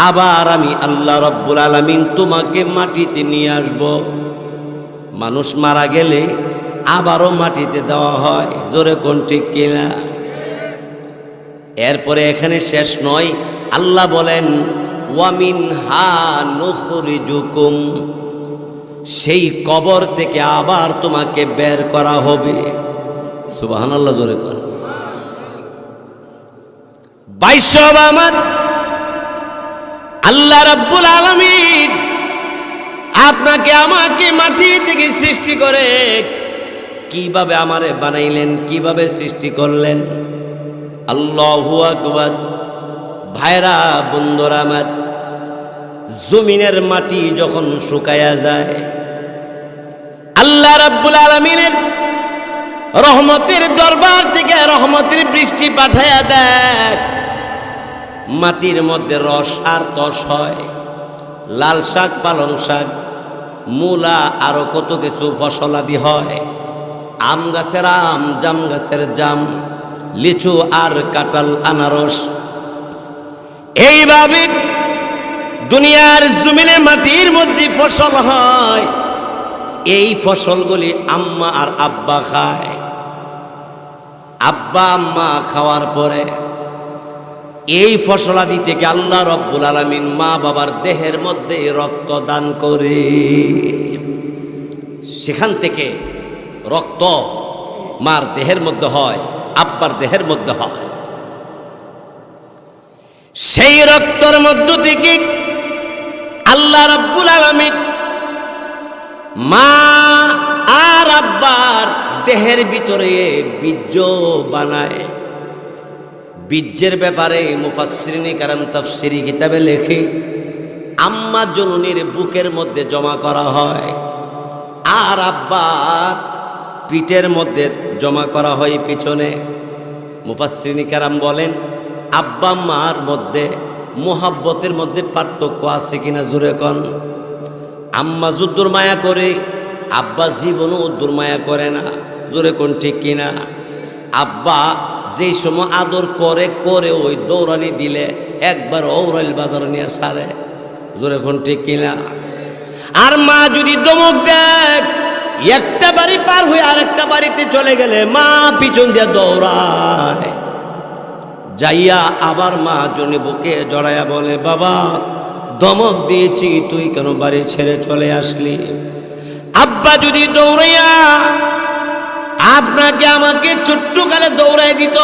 Speaker 1: আবার আমি আল্লাহ রাব্বুল আলামিন তোমাকে মাটিতে নিয়ে আসব। মানুষ মারা গেলে আবারও মাটিতে দেওয়া হয়। জোরে কোন ঠিক কিনা? এরপরে এখানে শেষ নয়, আল্লাহ বলেন ওয়া মিনহা নুখরিজুকুম, সেই কবর থেকে আবার তোমাকে বের করা হবে। সুবহানাল্লাহ, জোরে কর। 22 আমার আল্লাহ রাব্বুল আলামিন আপনাকে আমাকে মাটি থেকে সৃষ্টি করে কিভাবে আমারে বানাইলেন, কিভাবে সৃষ্টি করলেন। আল্লাহু আকবার। ভাইরা বন্ধুরা আমার, জমিনের মাটি যখন শুকায়া যায়, আল্লাহ রাব্বুল আলামিনের রহমতের দরবার থেকে রহমতের বৃষ্টি পাঠায়া দেয়, মাটির মধ্যে রস আর তস হয়। লাল শাক, পালং শাক, মূলা, আরো কত কিছু ফসলাদি হয়। আম গাছের আম, জাম গাছের জাম, লিচু আর কাঁঠাল, আনারস। এইভাবে দুনিয়ার জমিনে মাটির মধ্যে ফসল হয়। এই ফসলগুলি আম্মা আর আব্বা খায়। আব্বা আম্মা খাওয়ার পরে এই ফসলাদি থেকে আল্লাহ রব্বুল আলামিন মা বাবার দেহের মধ্যে রক্ত দান করে। সেখান থেকে রক্ত মার দেহের মধ্যে হয়, আব্বার দেহের মধ্যে হয়। সেই রক্তের মধ্য থেকে আল্লাহ রাব্বুল আলামিন মা আর আব্বার দেহের ভিতরে বীর্য বানায়। বীর্যের ব্যাপারে মুফাসসিরিনে কারাম তাফসীরি কিতাবে লেখে, আম্মা জননীর বুকের মধ্যে জমা করা হয়, আর আব্বার পিঠের মধ্যে জমা করা হয় পিছনে। মুফাসসিরিনে কারাম বলেন, আব্বা মার মধ্যে মোহাব্বতের মধ্যে পার্থক্য আছে কিনা জোরে কন। আম্মা যুদ্ধর মায়া করে, আব্বা জীবনও উদ্দুর মায়া করে না, জোরে কোন ঠিক কিনা। আব্বা যেই সময় আদর করে করে ওই দৌড়ানি দিলে একবার ঔরাইল বাজার নিয়ে সারে, জোরে কোন ঠিক কিনা। আর মা যদি দমক দেয়, একটা বাড়ি পার হয়ে আরেকটা বাড়িতে চলে গেলে মা পিছন দিয়ে দৌড়ায়, যাইয়া আবার মা জন্য বুকে জড়াইয়া বলে, বাবা দমক দিয়েছি, তুই কেন বাড়ি ছেড়ে চলে আসলি। আব্বা যদি দৌড়াইয়া আপনাকে আমাকে ছোট্টকালে দৌড়াই দিত,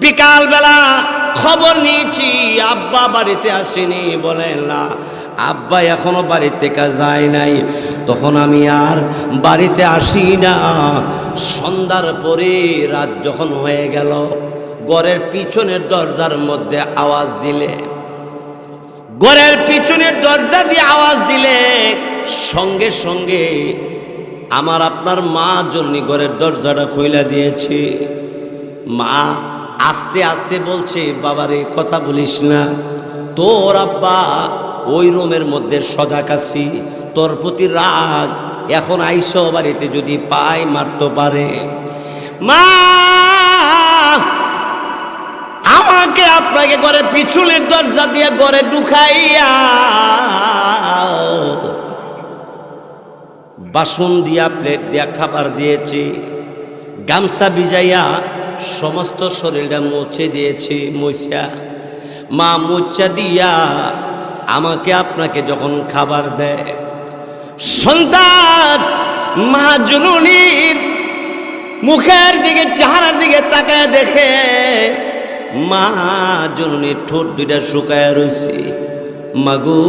Speaker 1: বিকাল বেলা খবর নিয়েছি আব্বা বাড়িতে আসেনি, বলেন না আব্বা এখনো বাড়ি থেকে যায় নাই, তখন আমি আর বাড়িতে আসি না। সন্ধ্যার পরে রাত যখন হয়ে গেল, ঘরের পিছনের দরজার মধ্যে আওয়াজ দিলে, ঘরের পিছনের দরজা দিয়ে আওয়াজ দিলে সঙ্গে সঙ্গে আমার আপনার মা জন্য ঘরের দরজাটা খুইলা দিয়েছে। মা আস্তে আস্তে বলছে, বাবারে কথা বলিস না, তোর আব্বা ওই রুমের মধ্যে সজাগ আছি, তোর প্রতি রাগ, এখন আইসো বাড়িতে যদি পাই মারতে পারে। মা আমাকে আপনাকে ঘরের পিছনের দরজা দিয়ে ঘরে ঢুকাইয়া বাসন দিয়া প্লেট দিয়া খাবার দিয়েছি, গামছা ভিজাইয়া সমস্ত শরীরটা মুছে দিয়েছি। মুছা মা মুছা দিয়া আমাকে আপনাকে যখন খাবার দেয়, সন্তান মা জননীর মুখের দিকে চেহারার দিকে তাকায় দেখে মা জননীর ঠোঁট দুইটা শুকায় রয়েছে। মাগু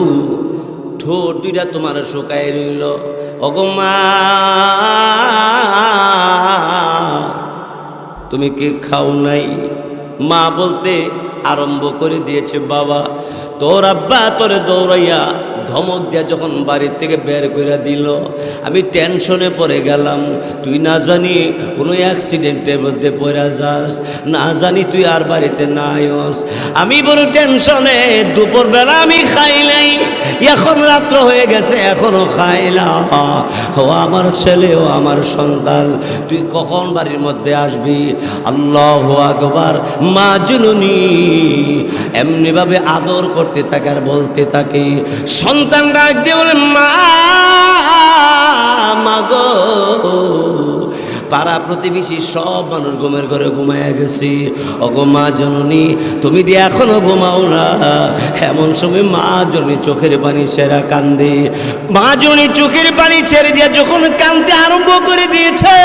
Speaker 1: ঠোঁট দুইটা তোমার শুকায় রইল, ওগো মা তুমি কি খাও নাই? মা বলতে আরম্ভ করে দিয়েছে, বাবা তোর আব্বা তোরে দৌড়াইয়া ধমক দিয়া যখন বাড়ির থেকে বের করে দিল, আমি টেনশনে পড়ে গেলাম। তুই না জানি কোনো অ্যাক্সিডেন্টের মধ্যে পড়ে যাস, না জানি তুই আর বাড়িতে না আয়স। আমি বড় টেনশনে, দুপুরবেলা আমি খাই নাই, এখন রাত্র হয়ে গেছে এখনো খাইলাম। ও আমার ছেলে, ও আমার সন্তান, তুই কখন বাড়ির মধ্যে আসবি? আল্লাহু আকবার। মা জননী এমনিভাবে আদর করতে থাকে আর বলতে থাকে, সন্তান ডাক দিয়ে বলে, মা মাগো, পাড়া প্রতিবেশী সব মানুষ ঘুমের ঘরে ঘুমাইয়া গেছি, ওগো মা জননী তুমি দিয়ে এখনো ঘুমাও না। এমন সময় মা জননী চোখের পানি ছেড়া কান্দে। মা জননী চোখের পানি ছেড়ে দিয়ে যখন কান্দতে আরম্ভ করে দিয়েছে,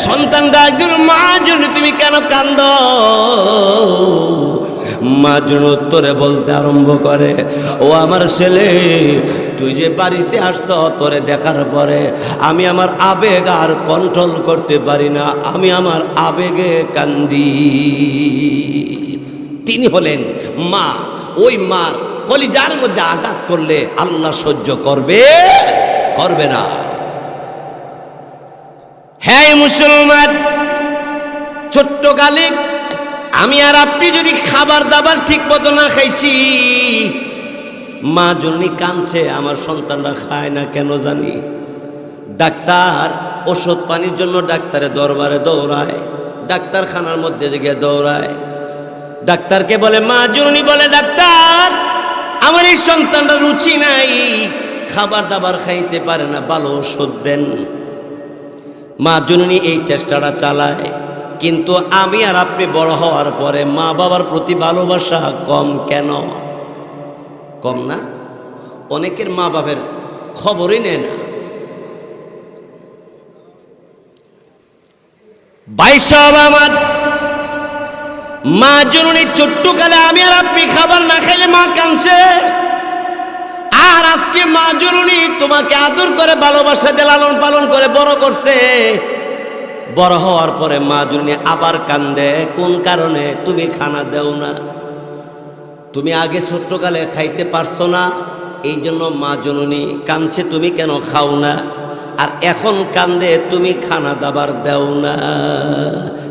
Speaker 1: সন্তান ডাক দিল, মা জননী তুমি কেন কান্দো? মাজনুন উত্তরে বলতে আরম্ভ করে, ও আমার ছেলে, তুই যে বাড়িতে আসছ, তোরে দেখার পরে আমি আমার আবেগ আর কন্ট্রোল করতে পারি না, আমি আমার আবেগে কান্দি। তিনি হলেন মা। ওই মার কলিজার মধ্যে আঘাত করলে আল্লাহ সহ্য করবে করবে না? হ্যাঁ মুসলমান, ছোট্ট কালে আমি আর আপনি যদি খাবার দাবার ঠিক মতো না খাইছি, মা জন্যই কাঁদছে, আমার সন্তানরা খায় না কেন জানি। ডাক্তার ওষুধ পানির জন্য ডাক্তারের দরবারে দৌড়ায়, ডাক্তারখানার মধ্যে গিয়ে দৌড়ায়, ডাক্তারকে বলে, মা জননী বলে, ডাক্তার আমার এই সন্তানটা রুচি নাই, খাবার দাবার খাইতে পারে না, ভালো ওষুধ দেন। মা জননী এই চেষ্টাটা চালায়, কিন্তু আমি আর আপনি বড় হওয়ার পরে মা বাবার প্রতি ভালোবাসা কম কেন? কম না? অনেকের মা বাবার খবরই নেয় না। বাইসব আমার মা জননী ছোট্টকালে আমি আর আপনি খাবার না খাইলে মা কাঁদছে, আর আজকে মা জননী তোমাকে আদর করে ভালোবাসা দিয়ে লালন পালন করে বড় করছে। বড় হওয়ার পরে মা জননী আবার কান্দে, কোন কারণে? তুমি খানা দেও না, তুমি আগে ছোট্টকালে খাইতে পারছো না, এই জন্য মা জননী কাঁদছে, তুমি কেন খাও না? আর এখন কান্দে, তুমি খানা দাবার দেও না।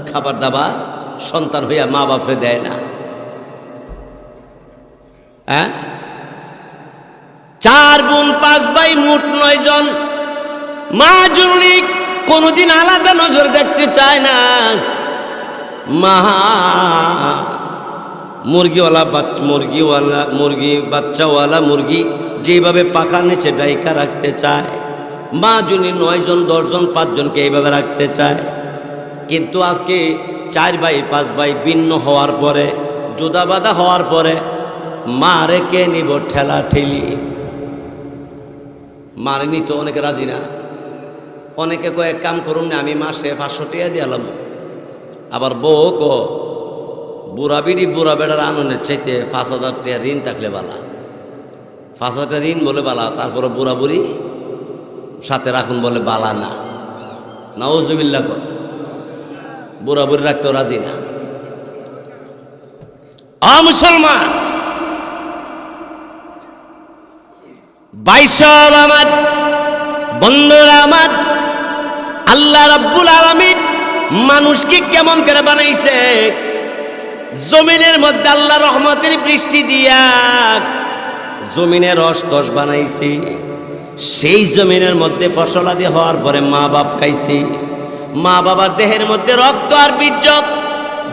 Speaker 1: খাবার দাবার সন্তান হইয়া মা বাপরে দেয় না। হ্যাঁ, 4 বোন 5 ভাই, মোট 9 জন। মা জননী কোনদিন আলাদা নজর দেখতে চায় না। মা মুরগি বাচ্চাওয়ালা মুরগি যেভাবে পাখার নিচে ডাইকা রাখতে চায়, মা জননী 9 জন 10 জন 5 জনকে এইভাবে রাখতে চায়। কিন্তু আজকে 4 ভাই 5 ভাই ভিন্ন হওয়ার পরে, জুদাবাদা হওয়ার পরে মা রেখে নিব ঠেলা ঠেলি। মারে নিতে অনেকে রাজি না। অনেকে কয়েক কাম করুন না, আমি মাসে 500 টাকা দিলাম। আবার বউ কো বুড়া বিড়ি বুড়া বেড়ার আনন্দের চাইতে 5000 টাকা ঋণ থাকলে বালা, 5000 টাকা ঋণ বলে বালা, তারপরে বুড়া বুড়ি সাথে রাখুন বলে বালা না। নাউজুবিল্লাহ কর, বুড়া বুড়ি রাখতেও রাজি না। মুসলমান বাইসব আমার বন্ধুরা আমার, আল্লাহ রাব্বুল আলামিন মানুষকে কেমন করে বানাইছে? জমিনের মধ্যে আল্লাহ রহমতের বৃষ্টি দিয়া জমিনে রস টস বানাইছি। সেই জমিনের মধ্যে ফসলাদি হওয়ার পরে মা বাপ খাইছি। মা বাবার দেহের মধ্যে রক্ত আর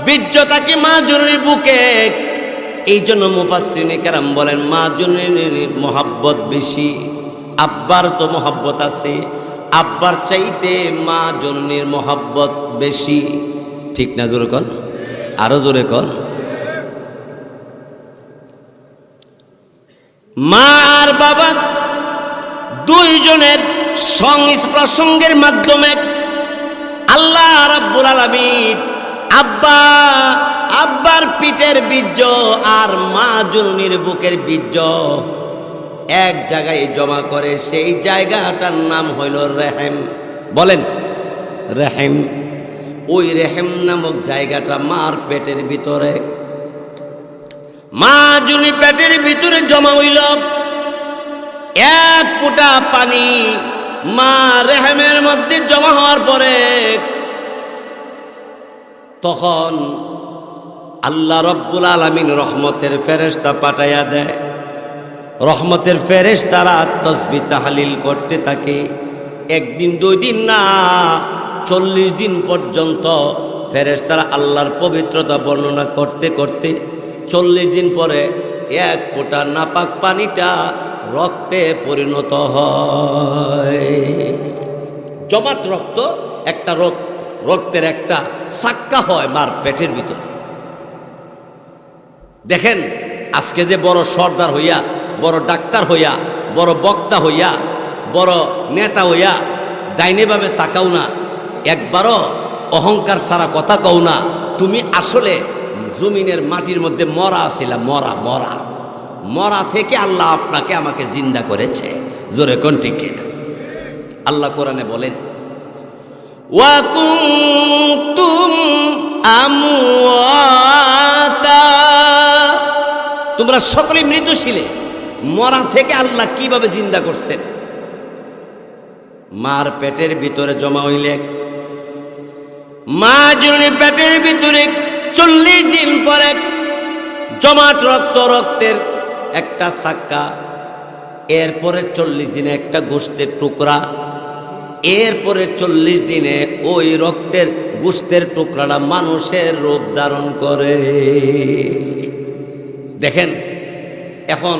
Speaker 1: বীর্য থাকে মা জননীর বুকে। এই জন্য মুফাসসিরিনে কেরাম বলেন মা জননীর মহব্বত বেশি। আব্বার তো মহব্বত আছে, আব্বার চাইতে মা জননীর মহব্বত বেশি। ঠিক না? জোরে কর, আরো জোরে কর। মা আর বাবা দুইজনের সংস্পর্শের মাধ্যমে আল্লাহ রাব্বুল আলামিন আব্বার পিঠের বীর্য আর মা জননীর বুকের বীর্য এক জায়গায় জমা করে। সেই জায়গাটার নাম হইল রেহেম। বলেন রেহেম। ওই রেহেম নামক জায়গাটা মার পেটের ভিতরে, মা জননী পেটের ভিতরে জমা হইল। এক ফোঁটা পানি মা রেহেমের মধ্যে জমা হওয়ার পরে তখন আল্লাহ রব্বুল আলামিন রহমতের ফেরেশতা পাঠাইয়া দেয়। রহমতের ফেরেশতারা তাসবিহ তাহলিল করতে থাকে। একদিন 2 দিন না, 40 দিন পর্যন্ত ফেরেশতারা আল্লাহর পবিত্রতা বর্ণনা করতে করতে 40 দিন পরে এক ফোঁটা নাপাক পানিটা রক্তে পরিণত হয়। জমাট রক্ত, একটা রক্তের একটা সাক্কা হয় মার পেটের ভিতরে। দেখেন আজকে যে বড় সর্দার হইয়া, বড় ডাক্তার হইয়া, বড় বক্তা হইয়া, বড় নেতা হইয়া ডাইনে ভাবে তাকাও না, একবারও অহংকার ছাড়া কথা কও না। তুমি আসলে জমিনের মাটির মধ্যে মরা ছিলাম, মরা মরা মরা থেকে আল্লাহ আপনাকে আমাকে জিন্দা করেছে। জোরে কোন ঠিক কিনা? আল্লাহ কোরআনে বলেন, ওয়া কুনতুম আমওয়াতা, তোমরা সকলে মৃত ছিলে, মরা থেকে আল্লাহ কিভাবে জিন্দা করছেন? মার পেটের ভিতরে জমা হইলে, মা জননীর পেটের ভিতরে 40 দিন পরে জমাট রক্ত, রক্তের একটা ছাক্কা, এরপরে 40 দিনে একটা গোশতের টুকরা, এরপরে 40 দিনে ওই রক্তের গোশতের টুকরাটা মানুষের রূপ ধারণ করে। দেখেন এখন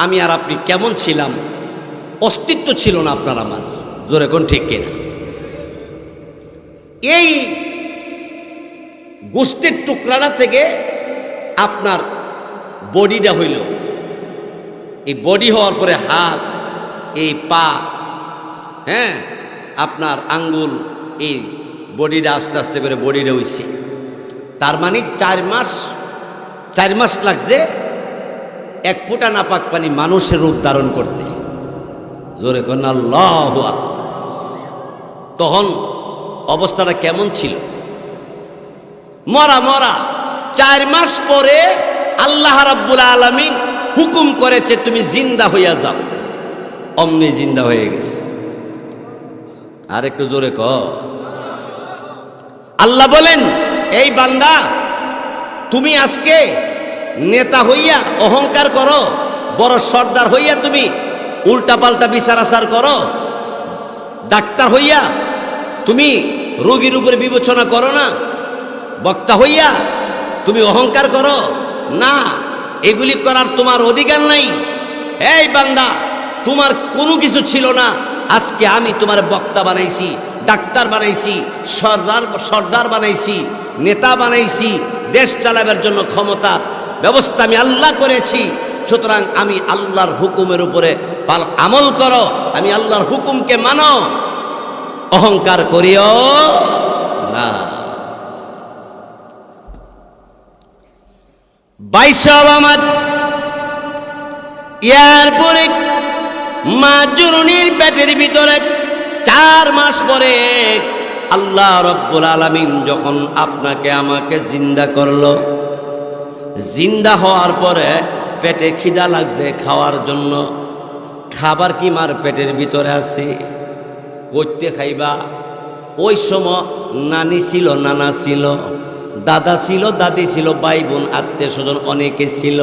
Speaker 1: আমি আর আপনি কেমন ছিলাম, অস্তিত্ব ছিল না আপনার আমার। জোরে কোন ঠিক কিনা? এই গোশতের টুকরাটা থেকে আপনার বডিটা হইল, এই বডি হওয়ার পরে হাত, এই পা, হ্যাঁ আপনার আঙ্গুল, এই বডিটা আস্তে আস্তে করে বডিটা হইছে। তার মানে 4 মাস লাগছে এক ফোঁটা নাপাক পানি মানুষের রূপ ধারণ করতে। জোরে কোন আল্লাহু আকবার। তখন অবস্থাটা কেমন ছিল? মরা মরা। 4 মাস পরে আল্লাহ রাব্বুল আলামিন হুকুম করেছে তুমি জিন্দা হইয়া যাও। অমনি জিন্দা হয়ে গেছে। আর একটু জোরে ক। আল্লাহ বলেন, এই বান্দা তুমি আজকে নেতা হইয়া অহংকার করো, বড় সর্দার হইয়া তুমি উল্টা পাল্টা বিচার আচার করো, ডাক্তার হইয়া তুমি রোগীর উপরে বিবেচনা করো না, বক্তা হইয়া তুমি অহংকার করো না, এগুলি করার তোমার অধিকার নাই। এই বান্দা, তোমার কোনো কিছু ছিল না, আজকে আমি তোমার বক্তা বানাইছি, ডাক্তার বানাইছি, সর্দার বানাইছি, নেতা বানাইছি, দেশ চালাবার জন্য ক্ষমতা ব্যবস্থা আমি আল্লাহ করেছি। সুতরাং আমি আল্লাহর হুকুমের উপরে আমল করো, আমি আল্লাহর হুকুমকে মানো, অহংকার করিও না। 22 আমার এরপরে মা জননীর পেটের ভিতরে 4 মাস পরে আল্লাহ রব্বুল আলামিন যখন আপনাকে আমাকে জিন্দা করলো, জিন্দা হওয়ার পরে পেটে খিদা লাগছে খাওয়ার জন্য। খাবার কি মার পেটের ভিতরে আছে? করতে খাইবা। ওই সময় নানি ছিল, নানা ছিল, দাদা ছিল, দাদি ছিল, ভাই বোন আত্মীয় স্বজন অনেকে ছিল।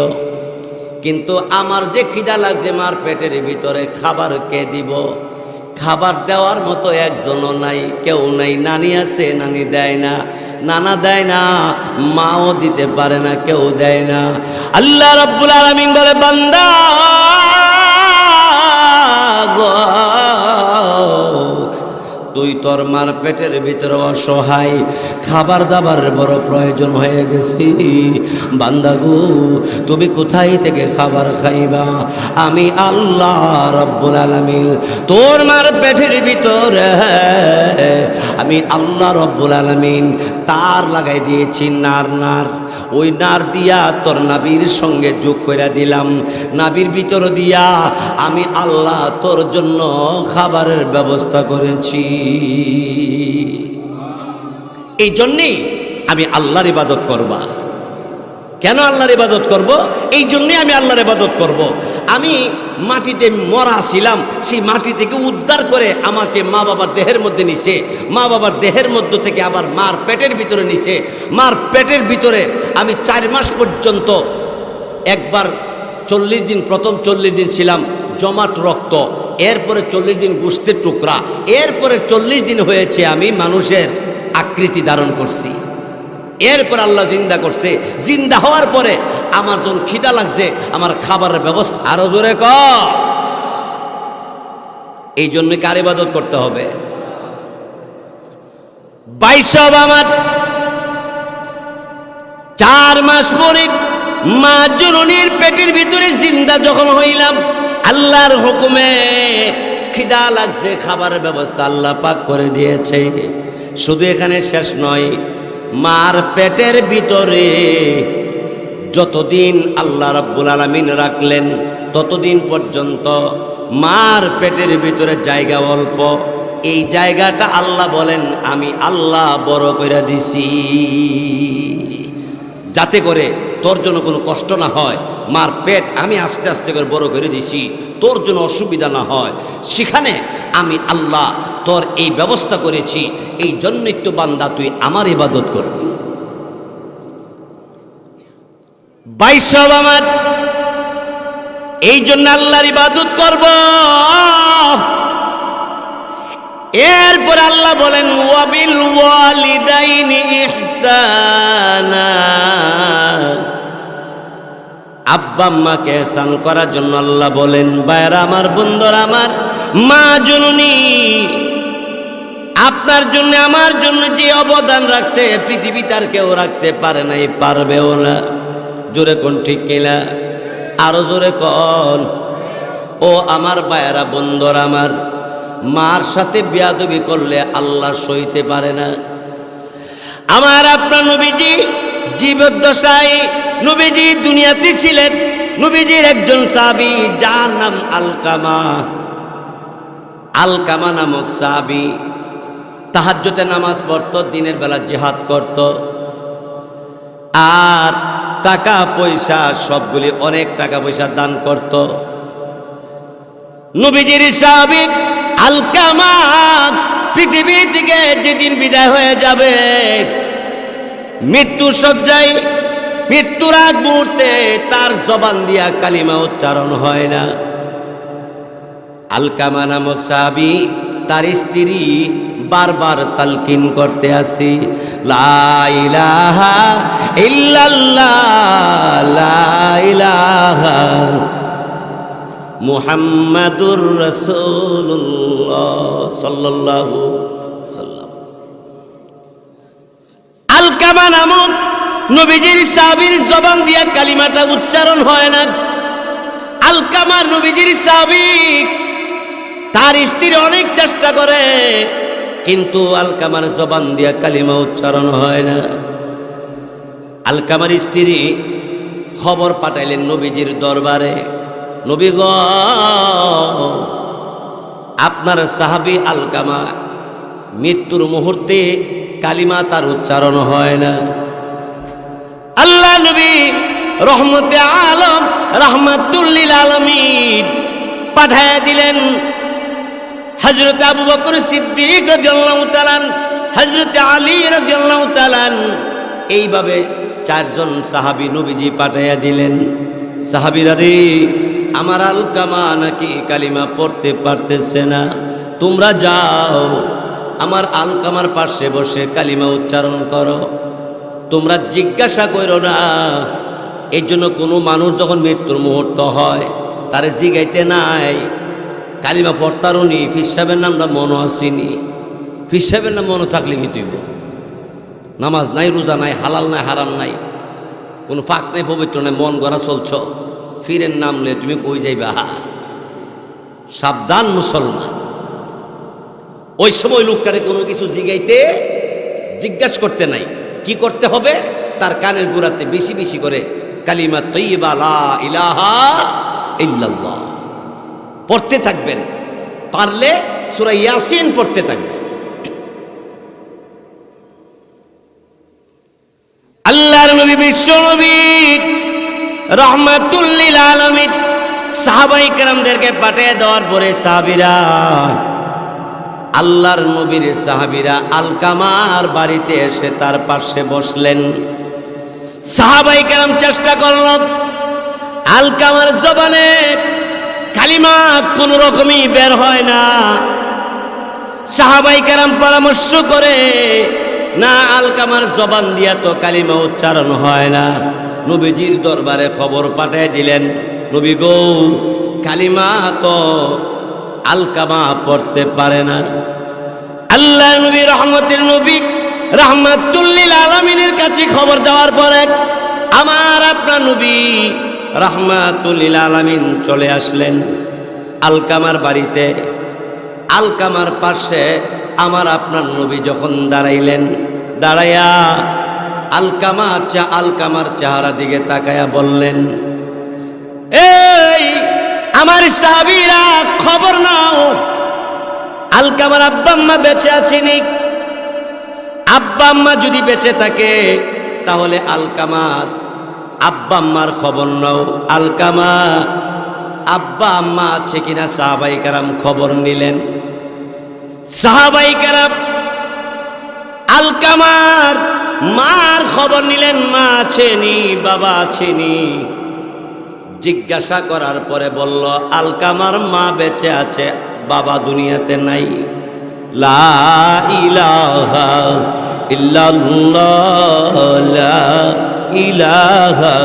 Speaker 1: কিন্তু আমার যে খিদা লাগছে মার পেটের ভিতরে, খাবার কে দিব? খাবার দেওয়ার মতো একজনও নাই, কেউ নাই। নানি আছে, নানি দেয় না, নানা দেয় না, মাও দিতে পারে না, কেউ দেয় না। আল্লাহ রাব্বুল আলামিন বলে, বান্দা তুই তোর মার পেটের ভিতরে অসহায়, খাবার দাবার বড় প্রয়োজন হয়ে গেছে। বান্দা গো, তুমি কোথায় থেকে খাবার খাইবা? আমি আল্লাহ রাব্বুল আলামিন তোর মার পেটের ভিতরে আমি আল্লাহ রাব্বুল আলামিন তার লাগাই দিয়েছি, নার। ওই নার দিয়া তোর নাবির সঙ্গে যোগ করে দিলাম, নাবির ভিতর দিয়া আমি আল্লাহ তোর জন্য খাবারের ব্যবস্থা করেছি। এই জন্যেই আমি আল্লাহর ইবাদত করবা। কেন আল্লাহর ইবাদত করব? এই জন্যে আমি আল্লাহর ইবাদত করব। আমি মাটিতে মরা ছিলাম, সেই মাটি থেকে উদ্ধার করে আমাকে মা বাবার দেহের মধ্যে নিছে, মা বাবার দেহের মধ্য থেকে আবার মার পেটের ভিতরে নিছে। মার পেটের ভিতরে আমি 4 মাস পর্যন্ত, একবার 40 দিন, প্রথম 40 দিন ছিলাম জমাট রক্ত, এরপরে 40 দিন গোশতের টুকরা, এরপরে 40 দিন হয়েছে আমি মানুষের আকৃতি ধারণ করছি। এরপর আল্লাহ জিন্দা করছে। জিন্দা হওয়ার পরে আমার যখন খিদা লাগছে, আমার খাবারের ব্যবস্থা। আরো জোরে ক। এই জন্য কার ইবাদত করতে হবে? 22 আমার 4 মাস পরে মা জননীর পেটের ভিতরে জিন্দা যখন হইলাম, আল্লাহর হুকুমে খিদা লাগছে, খাবারের ব্যবস্থা আল্লাহ পাক করে দিয়েছে। শুধু এখানে শেষ নয়, মার পেটের ভিতরে যতদিন আল্লাহ রাব্বুল আলামিন রাখলেন ততদিন পর্যন্ত মার পেটের ভিতরে জায়গা অল্প। এই জায়গাটা আল্লাহ বলেন আমি আল্লাহ বড় করে দিছি, যাতে করে তোর জন্য কোনো কষ্ট না হয়। মার পেট আমি আস্তে আস্তে করে বড় করে দিছি, তোর জন্য অসুবিধা না হয়। সেখানে আমি আল্লাহ তোর এই ব্যবস্থা করেছি, এই জন্যই তো বান্দা তুই আমার ইবাদত করবি। বাইসব আমার এই জন্য আল্লাহর ইবাদত করব। এরপর আল্লাহ বলেন ওয়াবিল ওয়ালিদাইনি ইহসানা, আব্বা আম্মাকে ইহসান করার জন্য আল্লাহ বলেন ভাইরা আমার, বন্ধুরা আমার, মা জননী আপনার জন্য আমার জন্য যে অবদান রাখছে পৃথিবী তার কেউ রাখতে পারে নাই, পারবেও না। জোরে কোন ঠিক কিনা? আরো জোরে কোন। ও আমার ভাইরা বন্ধুরা আমার, মার সাথে বেয়াদবি করলে আল্লাহ সইতে পারে না। আমার আপনার নবীজি জীবদ্দশায় নবীজি দুনিয়াতে ছিলেন। নবীজির একজন সাহাবী যার নাম আলকামা, আলকামা নামক সাহাবী তাহাজ্জুদে নামাজ পড়তো, দিনের বেলা জিহাদ করত, আর টাকা পয়সা সবগুলি অনেক টাকা পয়সা দান করত। নবীজির সাহাবী আলকামা পৃথিবী থেকে যেদিন বিদায় হয়ে যাবে, মৃত্যুর শয্যায় মৃত্যুর আগ মুহূর্তে তার জবান দিয়া কালিমা উচ্চারণ হয় না। আলকামা নামক সাহাবী তার স্ত্রী বারবার তালকিন করতে আসি, লা ইলাহা ইল্লাল্লাহ, লা ইলাহা মুহাম্মাদুর রাসূলুল্লাহ সাল্লাল্লাহু সাল্লাম। আলকামা নামক নবীজির সাহাবীর জবান দিয়া কালিমাটা উচ্চারণ হয় না। আলকামার নবীজির সাহাবী তার স্ত্রী অনেক চেষ্টা করে, কিন্তু আলকামার জবান দিয়া কালিমা উচ্চারণ হয় না। আলকামার স্ত্রী খবর পাঠাইলেন নবীজির দরবারে, নবী গো, আপনার সাহাবী আলকামা মৃত্যুর মুহূর্তে কালিমা তার উচ্চারণ হয় না। আল্লাহ নবী রহমতে আলম রাহমাতুল লিল আলামিন পাঠায়া দিলেন হযরত আবু বকর সিদ্দিক রাদিয়াল্লাহু তাআলা, হযরত আলী রাদিয়াল্লাহু তাআলা, এইভাবে চারজন সাহাবী নবীজি পাঠায়া দিলেন। সাহাবীরা রে, আমার আলকামা নাকি কালিমা পড়তে পারতেছে না, তোমরা যাও আমার আলকামার পাশে বসে কালিমা উচ্চারণ করো। তোমরা জিজ্ঞাসা করো না। এই জন্য কোনো মানুষ যখন মৃত্যুর মুহূর্ত হয় তারে জিগাইতে নাই কালিমা পড়তারুনি, ফির সাহেবের নামটা মনে আসেনি। ফির সাহেবের নাম মনে থাকলে কি তুইব? নামাজ নাই, রোজা নাই, হালাল নাই, হারাম নাই, কোনো ফাঁক নাই, পবিত্র নাই, মন গড়া চলছ, ফিরের নাম লে তুমি কই যাইবা? সাবধান মুসলমান। ওই সময় লোকটারে কোনো কিছু জিজ্ঞাসা করতে নাই। কি করতে হবে? তার কানের গোড়াতে বেশি বেশি করে কালিমা তাইয়্যিবা লা ইলাহা ইল্লাল্লাহ পড়তে থাকবেন। পারলে সূরা ইয়াসিন পড়তে থাকবেন। আল্লাহর নবী বিশ্ব নবী রাহমাতুল লিল আলামিন সাহাবায়ে কেরামদেরকে পাঠিয়ে দেওয়ার পরে সাহাবীরা, আল্লাহর নবীর সাহাবীরা আলকামার বাড়িতে এসে তার পাশে বসলেন। সাহাবায়ে কেরাম চেষ্টা করল, আলকামার জবানে কালিমা কোন রকমই বের হয় না। সাহাবায়ে কেরাম পরামর্শ করে, না আলকামার জবান দিয়া তো কালিমা উচ্চারণ হয় না। নবীজির দরবারে খবর পাঠিয়ে দিলেন, নবী গো, কালিমা তো আলকামা পড়তে পারে না। আল্লাহ নবী রহমতের নবী রাহমাতুল লিল আলামিনের কাছে খবর দেওয়ার পরে আমার আপনার নবী রাহমাতুল লিল আলামিন চলে আসলেন আলকামার বাড়িতে। আলকামার পাশে আমার আপনার নবী যখন দাঁড়াইলেন, দাঁড়াইয়া আলকামার চেহারা দিকে তাকায়া বললেন, এই আমার সাহাবীরা খবর নাও, আলকামার আব্বা আম্মা বেঁচে আছেনি? আব্বা আম্মা যদি বেঁচে থাকে তাহলে আলকামার আব্বা আম্মার খবর নাও। আলকামা আব্বা আম্মা আছে কিনা সাহাবায়ে কেরাম খবর নিলেন। সাহাবায়ে কেরাম আলকামার মার খবর নিলেন, মা আছেনি, বাবা আছেনি। জিজ্ঞাসা করার পরে বলল, আলকামার মা বেঁচে আছে, বাবা দুনিয়াতে নাই। লা ইলাহা ইল্লাল্লাহ, লা ইলাহা।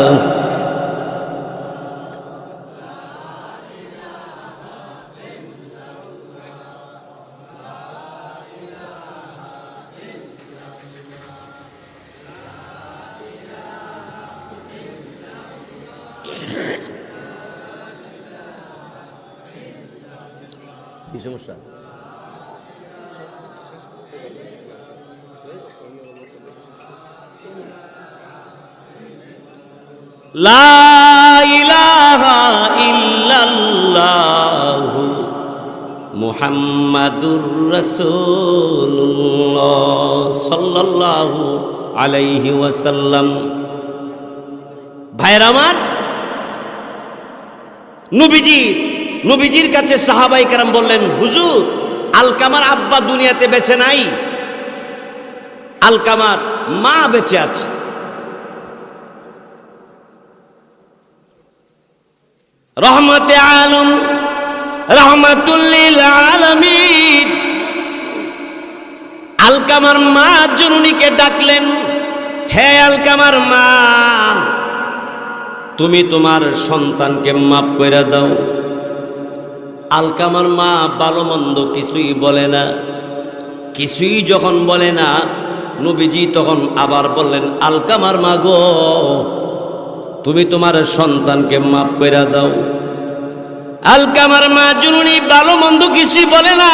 Speaker 1: কি সমস্যা? লা ইলাহা ইল্লাল্লাহু মুহাম্মাদুর রাসূলুল্লাহ সাল্লাল্লাহু আলাইহি ওয়াসাল্লাম। ভাইরা আমার, নবীজির কাছে সাহাবায়ে কেরাম বললেন, হুজুর আলকামার আব্বা দুনিয়াতে বেঁচে নাই, আলকামার মা বেঁচে আছে। রহমতে আলম রহমাতুল লিল আলামিন আলকামার মা জননীকে ডাকলেন, হে আলকামার মা, তুমি তোমার সন্তানকে মাফ করে দাও। আলকামার মা ভালো মন্দ কিছুই বলে না। কিছুই যখন বলে না, নবীজি তখন আবার বললেন, আলকামার মা গো, তুমি তোমার সন্তানকে মাফ করে দাও। আলকামার মা জননী ভালো মন্দ কিছুই বলে না।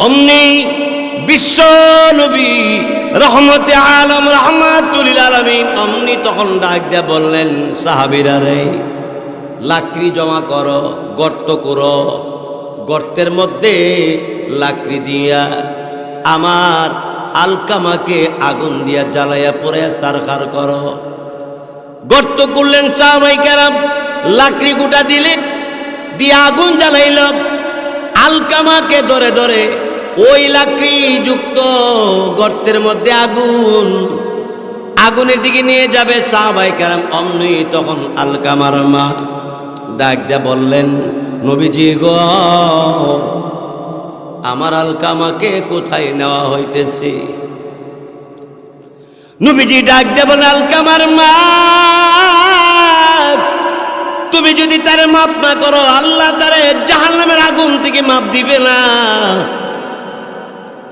Speaker 1: অমনি বিশ্ব নবী রহমতে আলম রহমাতুল লিল আলামিন অমনি তখন ডাক দিয়ে বললেন, সাহাবীরা রে, লাকড়ি জমা করো, গর্ত করো, গর্তের মধ্যে লাকড়ি দিয়া আমার আলকামাকে আগুন দিয়া জ্বালাইয়া পড়ে সারখার করো। গর্ত করলেন সাহাবায়ে কেরাম, লাকড়ি গুটা দিলেন, দিয়ে আগুন জ্বালাইল। আলকামাকে ধরে ধরে ওই লাকড়ি যুক্ত গর্তের মধ্যে আগুনের দিকে নিয়ে যাবে সাহাবায়ে কেরাম। অমনি তখন আলকামার মা ডাক দিয়ে বললেন, নবীজি গো, আমার আলকামাকে কোথায় নেওয়া হইতেছে? নবীজি ডাক দিয়ে বলেন, আলকামার মা, তুমি যদি তারে মাফ না করো, আল্লাহ তারে জাহান্নামের আগুন থেকে মাফ দিবে না,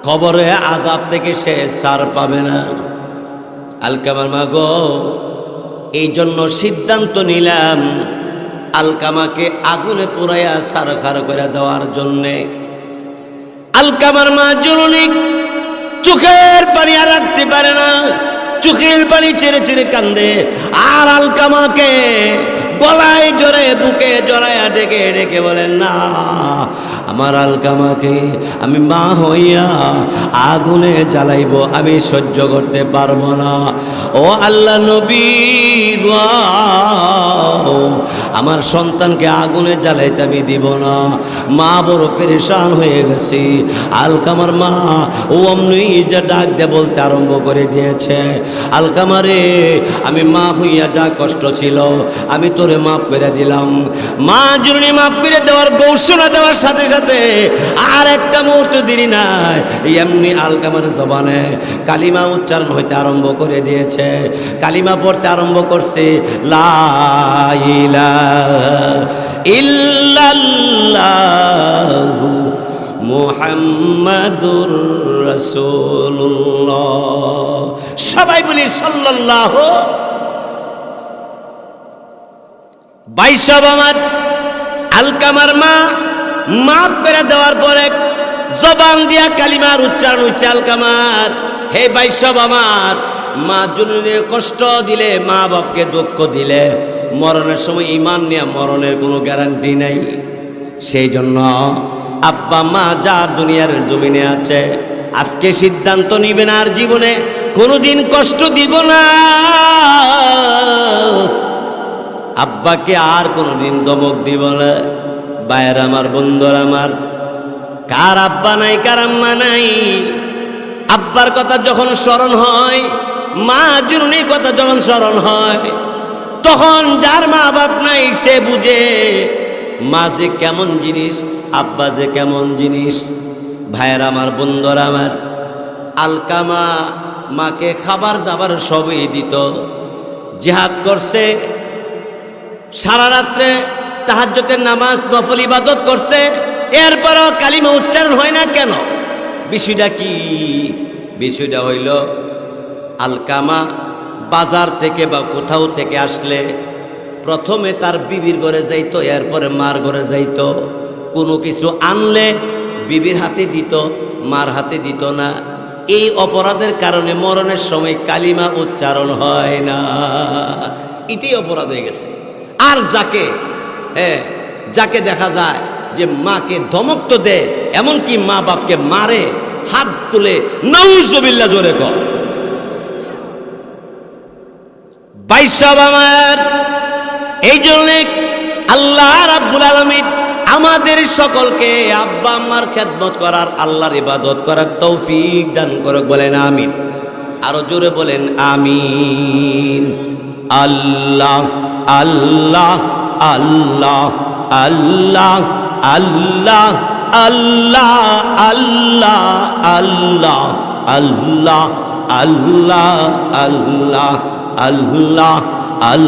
Speaker 1: কবরে আযাব থেকে সে ছাড় পাবে না। আলকামার মা গো, এই জন্য সিদ্ধান্ত নিলাম আলকামাকে আগুনে পোড়াইয়া সারখার করে দেওয়ার জন্যে। আলকামার মা জননী চোখের পানি আর রাখতে পারে না, চোখের পানি ছেড়ে ছেড়ে কান্দে। আর আলকামাকে গলায় জড়ে বুকে জড়াইয়া ডেকে ডেকে বলেন, না, আমার আলকামাকে আমি মা হইয়া আগুনে জ্বালাইব, আমি সহ্য করতে পারবো না। ও আল্লাহ নবী গো, আমার সন্তানকে আগুনে জ্বালাইতে আমি দিব না। মা বড় পেরেশান হয়ে গেছি। আলকামার মা ও অমনি ডাক দিয়ে বলতে আরম্ভ করে দিয়েছে, আলকামারে, আমি মা হইয়া যা কষ্ট ছিল আমি তোরে মাফ করে দিলাম। মা জননী মাফ করে দেওয়ার ঘোষণা দেওয়ার সাথে সাথে আর একটা মুহূর্ত দেরি নাই, এমনি আলকামার জবানে কালিমা উচ্চারণ হইতে আরম্ভ করে দিয়েছে। কালিমা পড়তে আরম্ভ করছে, লা ইলাহা ইল্লাল্লাহু মুহাম্মাদুর রাসূলুল্লাহ। সবাই বলি সাল্লাল্লাহু। বাইশব আমার আলকামার মা মাফ করে দেওয়ার পরে জবান দিয়া কালিমার উচ্চারণ হয়েছে আলকামার, হে বাইশব আমার, মা জননীর কষ্ট দিলে, মা বাপকে দুঃখ দিলে মরণের সময় ঈমান নিয়ে মরণের কোনো গ্যারান্টি নাই। সেই জন্য আব্বা মা যার দুনিয়ার জমিনে আছে আজকে সিদ্ধান্ত নিবেন আর জীবনে কোনোদিন কষ্ট দিব না। আব্বাকে আর কোনোদিন ধমক দিব না। ভাইয়ের আমার, বন্ধুর আমার, কার আব্বা নাই, কার আম্মা নাই? আব্বার কথা যখন স্মরণ হয়, মা জননীর কথা যখন স্মরণ হয়, তখন যার মা বাপ নাই সে বুঝে মা যে কেমন জিনিস, আব্বা যে কেমন জিনিস। ভাইয়ের আমার, বন্ধুরা আমার, আলকামা মাকে খাবার দাবার সবই দিত, জিহাদ করছে, সারা রাত্রে তাহাজ্জুদের নামাজ নফল ইবাদত করছে, এরপরও কালিমা উচ্চারণ হয় না কেন? বিষয়টা কি? বিষয়টা হইল আলকামা বাজার থেকে বা কোথাও থেকে আসলে প্রথমে তার বিবির ঘরে যাইতো, এরপরে মার ঘরে যাইতো। কোনো কিছু আনলে বিবির হাতে দিত, মার হাতে দিত না। এই অপরাধের কারণে মরণের সময় কালিমা উচ্চারণ হয় না। এটাই অপরাধ হয়ে গেছে। আর যাকে দেখা যায় যে মাকে ধমক তো দেয়, এমনকি মা বাপকে মারে, হাত তুলে নাউজুবিল্লাহ জোরে কর। বাইশাব আমার, এই জন্য আল্লাহ রাব্বুল আলামিন আমাদের সকলকে আব্বা আম্মার খেদমত করার, আল্লাহর ইবাদত করার তৌফিক দান করুক। বলেন আমিন। আরো জোরে বলেন আমিন। আল্লাহ আল্লাহ আল্লাহ আল্লাহ আল্লাহ আল্লাহ আল্লাহ আল্লাহ আল্লাহ আল্লাহ আল্লাহ আল্লাহ আল্লাহ।